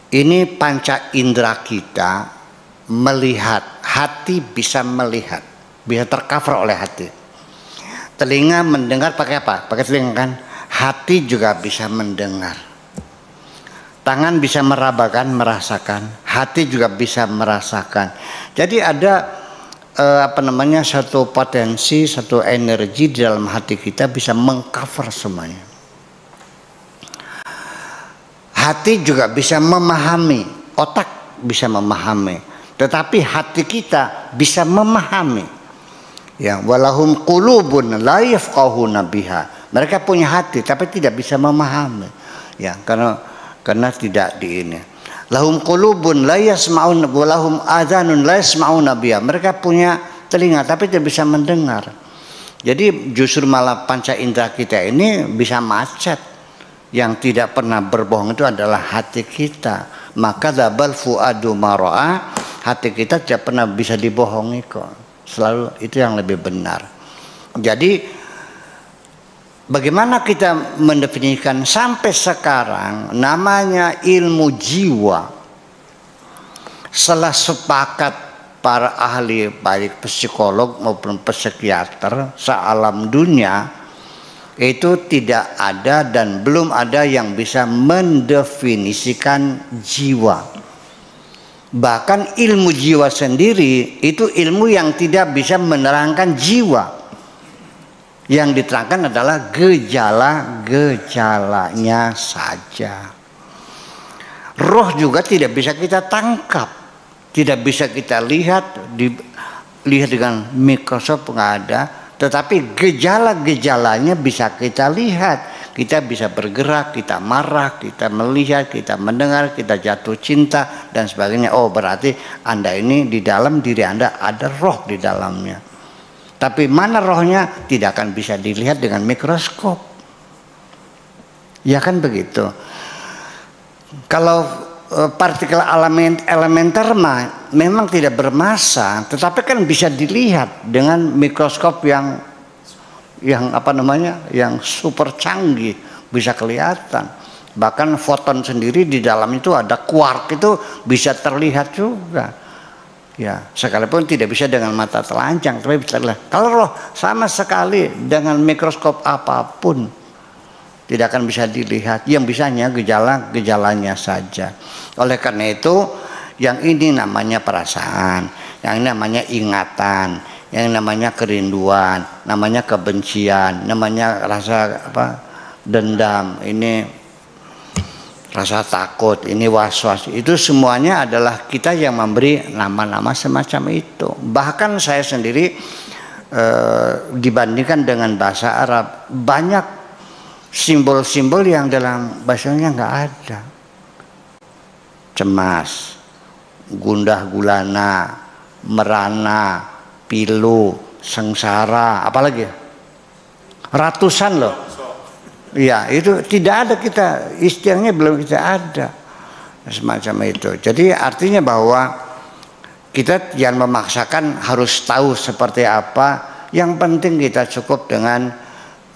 ini panca indera kita melihat, hati bisa melihat, bisa tercover oleh hati. Telinga mendengar pakai apa? Pakai telinga kan? Hati juga bisa mendengar. Tangan bisa merabakan, merasakan. Hati juga bisa merasakan. Jadi ada satu potensi, satu energi di dalam hati kita bisa mengcover semuanya. Hati juga bisa memahami, otak bisa memahami. Tetapi hati kita bisa memahami. Ya, walahum qulubun la yafqahuna biha. Mereka punya hati tapi tidak bisa memahami. Ya, karena tidak di ini. Lahum qulubun la yasma'un wa lahum adhanun la yasma'una biha. Mereka punya telinga tapi tidak bisa mendengar. Jadi justru malah panca indera kita ini bisa macet. Yang tidak pernah berbohong itu adalah hati kita. Maka dzabal fuadu mara'a, hati kita tidak pernah bisa dibohongi kok. Selalu itu yang lebih benar. Jadi bagaimana kita mendefinisikan sampai sekarang namanya ilmu jiwa, setelah sepakat para ahli baik psikolog maupun psikiater sealam dunia itu tidak ada dan belum ada yang bisa mendefinisikan jiwa. Bahkan ilmu jiwa sendiri itu ilmu yang tidak bisa menerangkan jiwa. Yang diterangkan adalah gejala-gejalanya saja. Roh juga tidak bisa kita tangkap, tidak bisa kita lihat, lihat dengan mikroskop nggak ada. Tetapi gejala-gejalanya bisa kita lihat. Kita bisa bergerak, kita marah, kita melihat, kita mendengar, kita jatuh cinta dan sebagainya. Oh, berarti Anda ini di dalam diri Anda ada roh di dalamnya. Tapi mana rohnya tidak akan bisa dilihat dengan mikroskop. Ya kan begitu. Kalau partikel elementer memang tidak bermassa, tetapi kan bisa dilihat dengan mikroskop yang apa namanya, yang super canggih, bisa kelihatan. Bahkan foton sendiri di dalam itu ada quark, itu bisa terlihat juga. Ya, sekalipun tidak bisa dengan mata telanjang, tapi bisa terlihat. Kalau roh sama sekali dengan mikroskop apapun tidak akan bisa dilihat. Yang bisanya gejala-gejalanya saja. Oleh karena itu, yang ini namanya perasaan, yang ini namanya ingatan, yang namanya kerinduan, namanya kebencian, namanya rasa dendam, ini rasa takut, ini was-was. Itu semuanya adalah kita yang memberi nama-nama semacam itu. Bahkan saya sendiri dibandingkan dengan bahasa Arab, banyak simbol-simbol yang dalam bahasanya nggak ada. Cemas, gundah gulana, merana, pilu, sengsara, apalagi ratusan loh. Ya, itu tidak ada, kita istilahnya belum kita ada semacam itu. Jadi artinya bahwa kita jangan memaksakan harus tahu seperti apa. Yang penting kita cukup dengan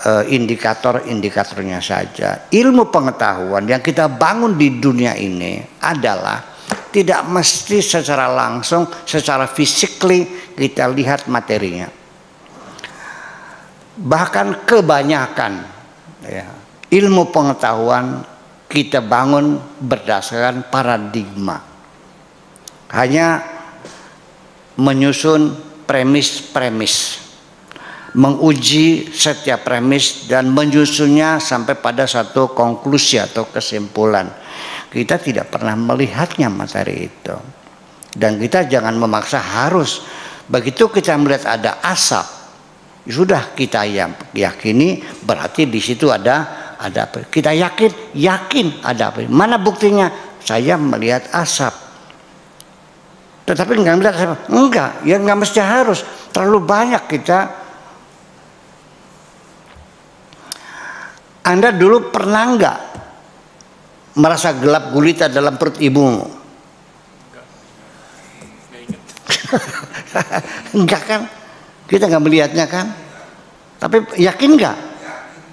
indikator-indikatornya saja. Ilmu pengetahuan yang kita bangun di dunia ini adalah tidak mesti secara langsung, secara physically kita lihat materinya. Bahkan kebanyakan ya, ilmu pengetahuan kita bangun berdasarkan paradigma. Hanya menyusun premis-premis, menguji setiap premis dan menyusunnya sampai pada satu konklusi atau kesimpulan. Kita tidak pernah melihatnya materi itu. Dan kita jangan memaksa harus. Begitu kita melihat ada asap, sudah kita yakini berarti di situ ada apa. Kita yakin ada apa. Mana buktinya? Saya melihat asap. Tetapi nggak melihat asap. Enggak, ya nggak mesti harus. Terlalu banyak kita. Anda dulu pernah nggak merasa gelap gulita dalam perut ibumu? Enggak kan? Kita nggak melihatnya kan? Tapi yakin nggak?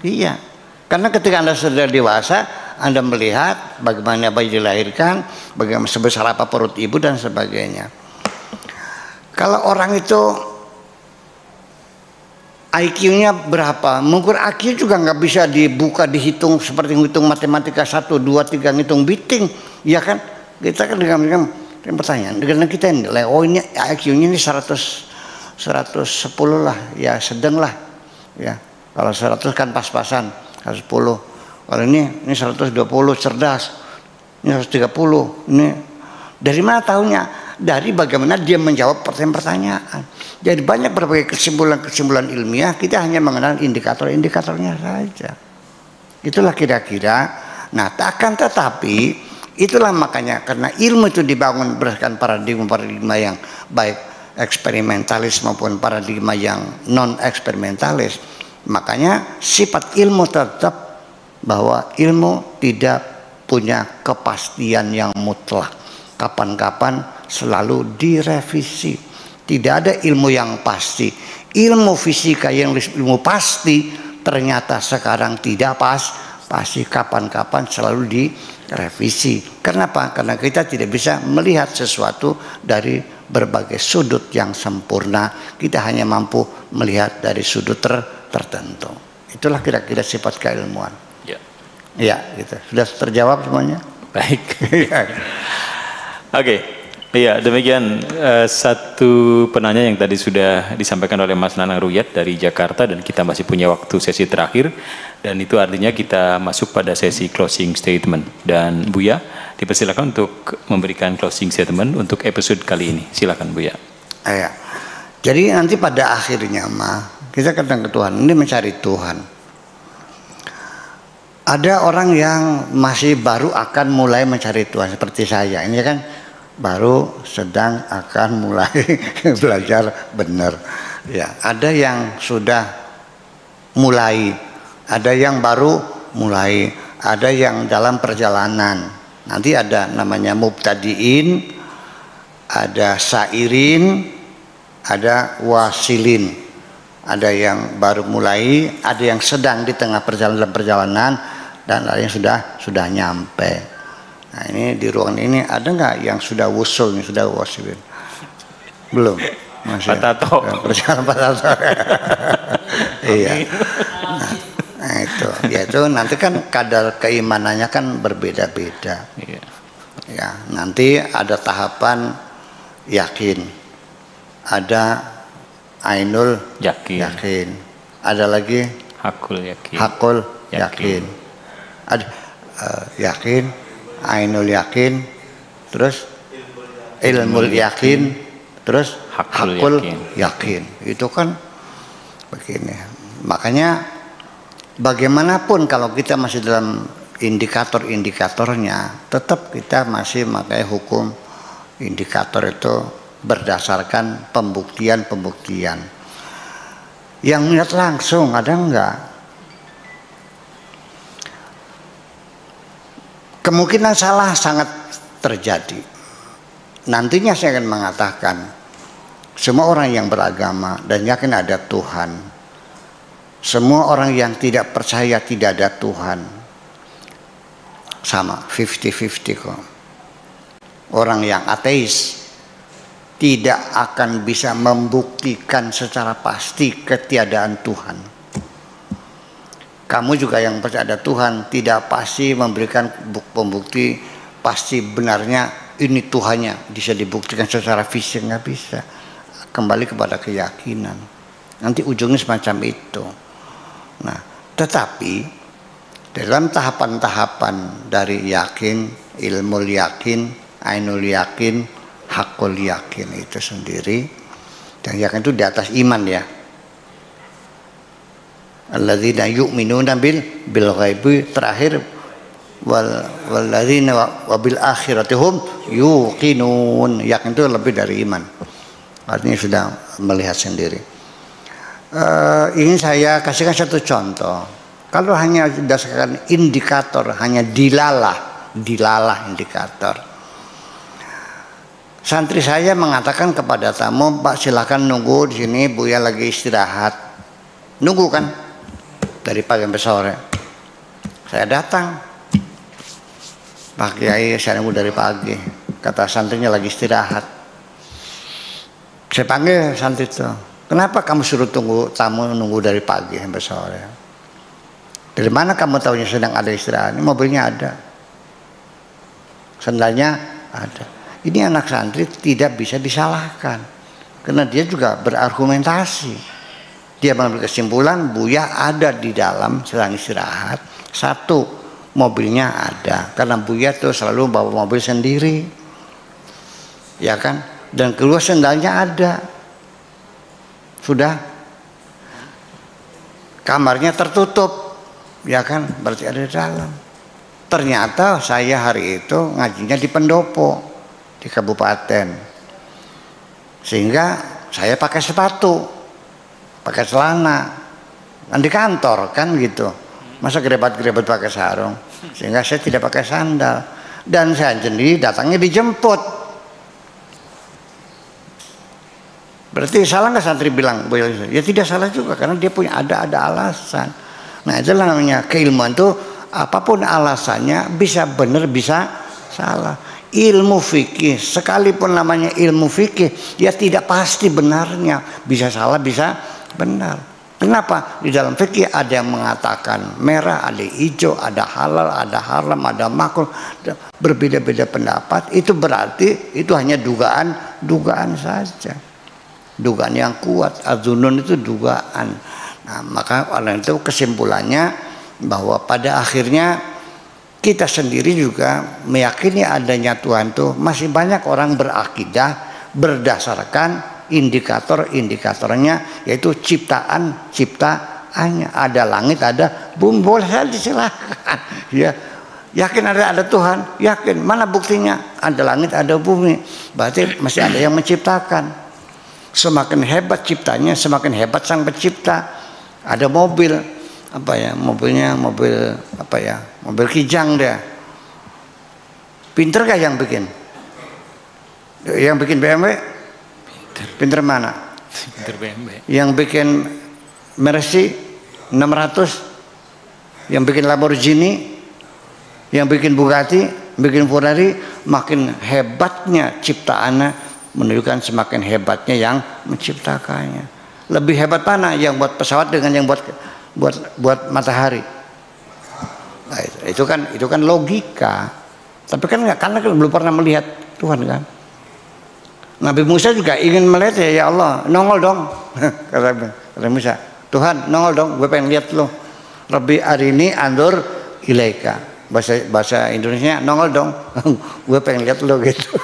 Iya. Karena ketika Anda sudah dewasa, Anda melihat bagaimana bayi dilahirkan, bagaimana sebesar apa perut ibu dan sebagainya. Kalau orang itu IQ-nya berapa? Mengukur IQ juga nggak bisa dibuka, dihitung seperti ngitung matematika 1, 2, 3 ngitung biting, ya kan? Kita kan dengan pertanyaan, dengan kita nilai, oh ini IQ-nya ini 110 lah, ya sedang lah, ya. Kalau 100 kan pas-pasan, 110. Kalau ini 120 cerdas, ini 130. Ini dari mana tahunya? Dari bagaimana dia menjawab pertanyaan-pertanyaan. Jadi banyak berbagai kesimpulan-kesimpulan ilmiah, kita hanya mengenal indikator-indikatornya saja. Itulah kira-kira. Nah, akan tetapi itulah makanya karena ilmu itu dibangun berdasarkan paradigma yang baik eksperimentalis maupun paradigma yang non eksperimentalis. Makanya sifat ilmu tetap bahwa ilmu tidak punya kepastian yang mutlak. Kapan-kapan selalu direvisi. Tidak ada ilmu yang pasti. Ilmu fisika yang ilmu pasti ternyata sekarang tidak pasti. Kapan-kapan selalu direvisi. Kenapa? Karena kita tidak bisa melihat sesuatu dari berbagai sudut yang sempurna. Kita hanya mampu melihat dari sudut tertentu. Itulah kira-kira sifat keilmuan. Ya, gitu. Sudah terjawab semuanya? Baik. Oke. Iya, demikian satu penanya yang tadi sudah disampaikan oleh Mas Nanang Ruyat dari Jakarta, dan kita masih punya waktu sesi terakhir, dan itu artinya kita masuk pada sesi closing statement. Dan Buya, Dipersilakan untuk memberikan closing statement untuk episode kali ini. Silakan Buya. Ya. Jadi nanti pada akhirnya kita datang ke Tuhan, ini mencari Tuhan. Ada orang yang masih baru akan mulai mencari Tuhan seperti saya. Ini kan baru sedang akan mulai belajar benar. Ya, ada yang sudah mulai, ada yang baru mulai, ada yang dalam perjalanan. Nanti ada namanya mubtadiin, ada sairin, ada wasilin. Ada yang baru mulai, ada yang sedang di tengah perjalanan, dan ada yang sudah nyampe. Nah, ini di ruangan ini ada nggak yang sudah wusul, sudah wasilin? Belum. Masih. Patato. Perjalanan patato. Iya. Nah, itu nanti kan kadar keimanannya kan berbeda-beda. Iya. Ya, nanti ada tahapan yakin, ada ainul yakin, ada lagi hakul yakin, ada yakin, ainul yakin, terus ilmul yakin, terus hakul yakin. Itu kan begini. Makanya bagaimanapun kalau kita masih dalam indikator-indikatornya, tetap kita masih memakai hukum indikator itu berdasarkan pembuktian-pembuktian. Yang melihat langsung ada enggak? Kemungkinan salah sangat terjadi. Nantinya saya akan mengatakan, semua orang yang beragama dan yakin ada Tuhan, semua orang yang tidak percaya tidak ada Tuhan, sama 50-50 kok. Orang yang ateis tidak akan bisa membuktikan secara pasti ketiadaan Tuhan. Kamu juga yang percaya ada Tuhan tidak pasti memberikan pembukti pasti benarnya ini Tuhannya bisa dibuktikan secara fisik, nggak bisa. Kembali kepada keyakinan. Nanti ujungnya semacam itu. Nah, tetapi dalam tahapan-tahapan dari yakin, ilmu yakin, ainul yakin, hakul yakin itu sendiri, dan yakin itu di atas iman ya. Alladzina yu'minuna bil ghaibi, terakhir walladzina wa bil akhirati hum yuqinun. Yakin itu lebih dari iman. Artinya sudah melihat sendiri. Ingin saya kasihkan satu contoh. Kalau hanya berdasarkan indikator, hanya dilalah indikator. Santri saya mengatakan kepada tamu, Pak silakan nunggu di sini, Buya lagi istirahat. Nunggu kan dari pagi sampai sore. Saya datang, Pak Kiai saya nunggu dari pagi. Kata santrinya lagi istirahat. Saya panggil santri itu, kenapa kamu suruh tunggu tamu nunggu dari pagi sampai sore? Dari mana kamu tahunya sedang ada istirahat? Ini mobilnya ada, sandalnya ada. Ini anak santri tidak bisa disalahkan karena dia juga berargumentasi. Dia mengambil kesimpulan Buya ada di dalam sedang istirahat. Satu, mobilnya ada karena Buya tuh selalu bawa mobil sendiri, ya kan? Dan kedua sendalnya ada. Sudah, kamarnya tertutup, ya kan? Berarti ada di dalam. Ternyata saya hari itu ngajinya di pendopo di kabupaten, sehingga saya pakai sepatu, pakai celana, dan di kantor kan gitu, masa gerebat-gerebat pakai sarung, sehingga saya tidak pakai sandal, dan saya sendiri datangnya dijemput. Berarti salah nggak santri bilang? Ya tidak salah juga karena dia punya ada alasan. Nah itulah namanya keilmuan itu, apapun alasannya bisa benar bisa salah. Ilmu fikih sekalipun namanya ilmu fikih ya tidak pasti benarnya, bisa salah bisa benar. Kenapa? Di dalam fikih ada yang mengatakan merah, ada hijau, ada halal, ada haram, ada makruh, berbeda-beda pendapat. Itu berarti itu hanya dugaan saja, dugaan yang kuat. Adzunun itu dugaan. Nah, maka oleh itu kesimpulannya bahwa pada akhirnya kita sendiri juga meyakini adanya Tuhan tuh masih banyak orang berakidah berdasarkan indikator-indikatornya, yaitu ciptaannya. Ada langit, ada bumi, boleh saja silahkan. Ya, yakin ada Tuhan, yakin. Mana buktinya? Ada langit, ada bumi. Berarti masih ada yang menciptakan. Semakin hebat ciptanya, semakin hebat sang pencipta. Ada mobil, apa ya? Mobilnya mobil apa ya? Mobil kijang dia. Pinter gak yang bikin? Yang bikin BMW? Pinter mana? Pinter BMW. Yang bikin Mercy 600, yang bikin Lamborghini, yang bikin Bugatti, bikin Ferrari, makin hebatnya ciptaannya menunjukkan semakin hebatnya yang menciptakannya. Lebih hebat mana yang buat pesawat dengan yang buat matahari? Nah, itu kan logika. Tapi kan nggak, karena belum pernah melihat Tuhan kan. Nabi Musa juga ingin melihat, ya Allah, nongol dong. kata Musa, Tuhan nongol dong, gue pengen lihat lo. Rabbi arini andur ilaika. Bahasa Indonesia nongol dong, gue pengen lihat lo gitu.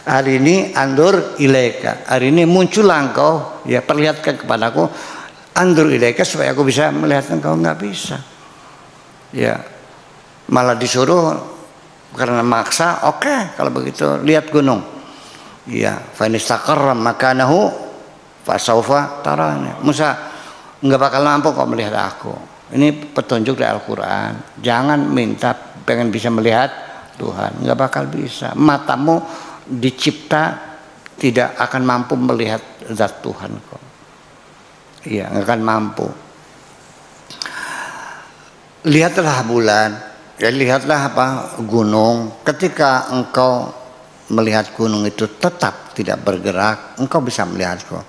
Hari ini andur ilaika, hari ini muncullah engkau, ya perlihatkan kepadaku andur ilaika supaya aku bisa melihat engkau. Nggak bisa. Ya, malah disuruh karena maksa. Oke, kalau begitu lihat gunung. Ya, fa in istaqarra makanahu fasaufa tarani. Musa, nggak bakal mampu kok melihat aku. Ini petunjuk dari Al-Quran. Jangan minta pengen bisa melihat Tuhan, nggak bakal bisa. Matamu dicipta tidak akan mampu melihat zat Tuhan kok. Iya, nggak akan mampu. Lihatlah bulan, ya lihatlah apa gunung. Ketika engkau melihat gunung itu tetap tidak bergerak, engkau bisa melihatku.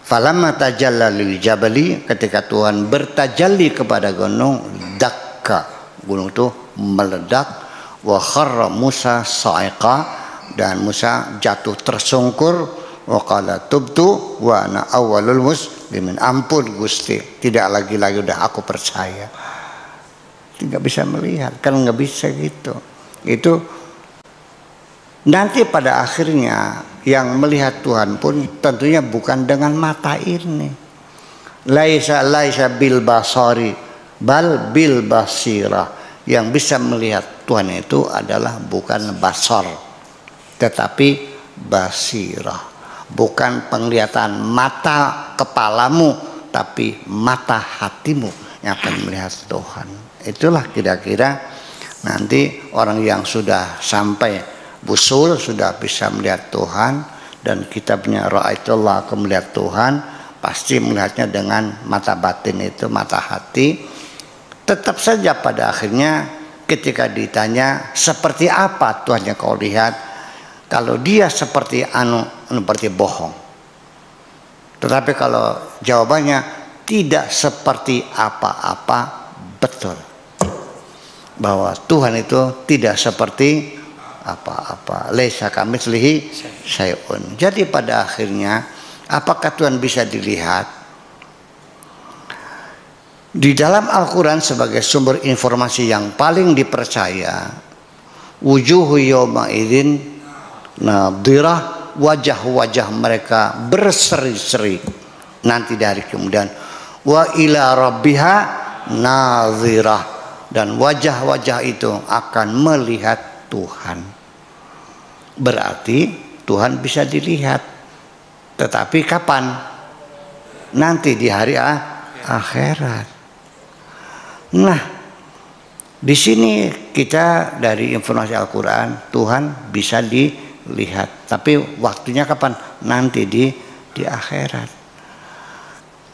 Falamma tajalla lil jabali, ketika Tuhan bertajalli kepada gunung, dakka, gunung itu meledak. Wa kharra Musa sa'iqa, dan Musa jatuh tersungkur. Wa qala tubtu wa ana awwalul muslimin. Ampun Gusti, tidak lagi udah aku percaya. Tidak bisa melihat, kan nggak bisa gitu. Itu nanti pada akhirnya yang melihat Tuhan pun tentunya bukan dengan mata ini. Laisa bil basari bal bil basirah. Yang bisa melihat Tuhan itu adalah bukan basar, tetapi basirah. Bukan penglihatan mata kepalamu, tapi mata hatimu yang akan melihat Tuhan. Itulah kira-kira nanti orang yang sudah sampai busul, sudah bisa melihat Tuhan, dan kitabnya Ra'aitullah, aku melihat Tuhan, pasti melihatnya dengan mata batin itu, mata hati. Tetap saja pada akhirnya ketika ditanya seperti apa Tuhan yang kau lihat, kalau dia seperti berarti bohong. Tetapi kalau jawabannya tidak seperti apa-apa, betul. Bahwa Tuhan itu tidak seperti apa-apa. Laisa kamitslihi syai'un. Jadi pada akhirnya apakah Tuhan bisa dilihat? Di dalam Al-Quran sebagai sumber informasi yang paling dipercaya, wujuhu yawma idzin nadhirah, wajah-wajah mereka berseri-seri nanti dari kemudian, wa ila rabbiha nadhirah, dan wajah-wajah itu akan melihat Tuhan. Berarti Tuhan bisa dilihat, tetapi kapan? Nanti di hari akhirat. Nah, di sini kita dari informasi Al-Quran, Tuhan bisa dilihat, tapi waktunya kapan? Nanti di akhirat.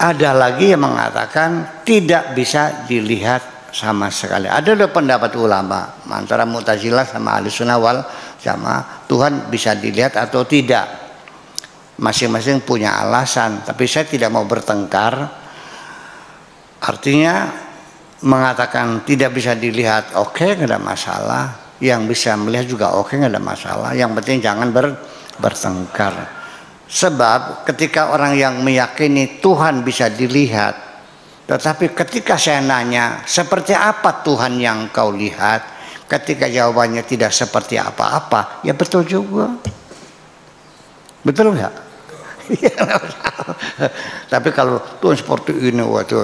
Ada lagi yang mengatakan tidak bisa dilihat sama sekali. Ada pendapat ulama antara Mu'tazilah sama Ahlussunnah wal Jamaah, Tuhan bisa dilihat atau tidak. Masing-masing punya alasan, tapi saya tidak mau bertengkar. Artinya mengatakan tidak bisa dilihat, oke, nggak ada masalah. Yang bisa melihat juga oke, nggak ada masalah. Yang penting jangan bertengkar. Sebab ketika orang yang meyakini Tuhan bisa dilihat, Tetapi ketika saya nanya, seperti apa Tuhan yang kau lihat? Ketika jawabannya tidak seperti apa-apa, ya betul juga. Betul nggak? Tapi kalau Tuhan seperti ini, waktu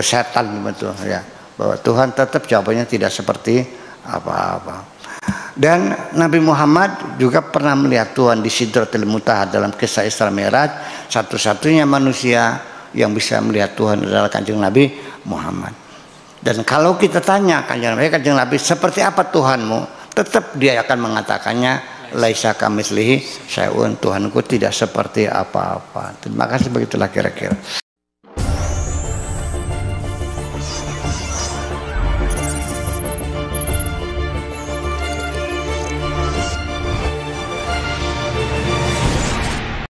setan betul ya. Bahwa Tuhan tetap jawabannya tidak seperti apa-apa. Dan Nabi Muhammad juga pernah melihat Tuhan di Sidratul Muntaha dalam kisah Isra Mi'raj. Satu-satunya manusia yang bisa melihat Tuhan adalah Kanjeng Nabi Muhammad. Dan kalau kita tanya Kanjeng Nabi seperti apa Tuhanmu, tetap dia akan mengatakannya laisa kamitslihi syai'un, Tuhanku tidak seperti apa-apa. Terima kasih, begitulah kira-kira.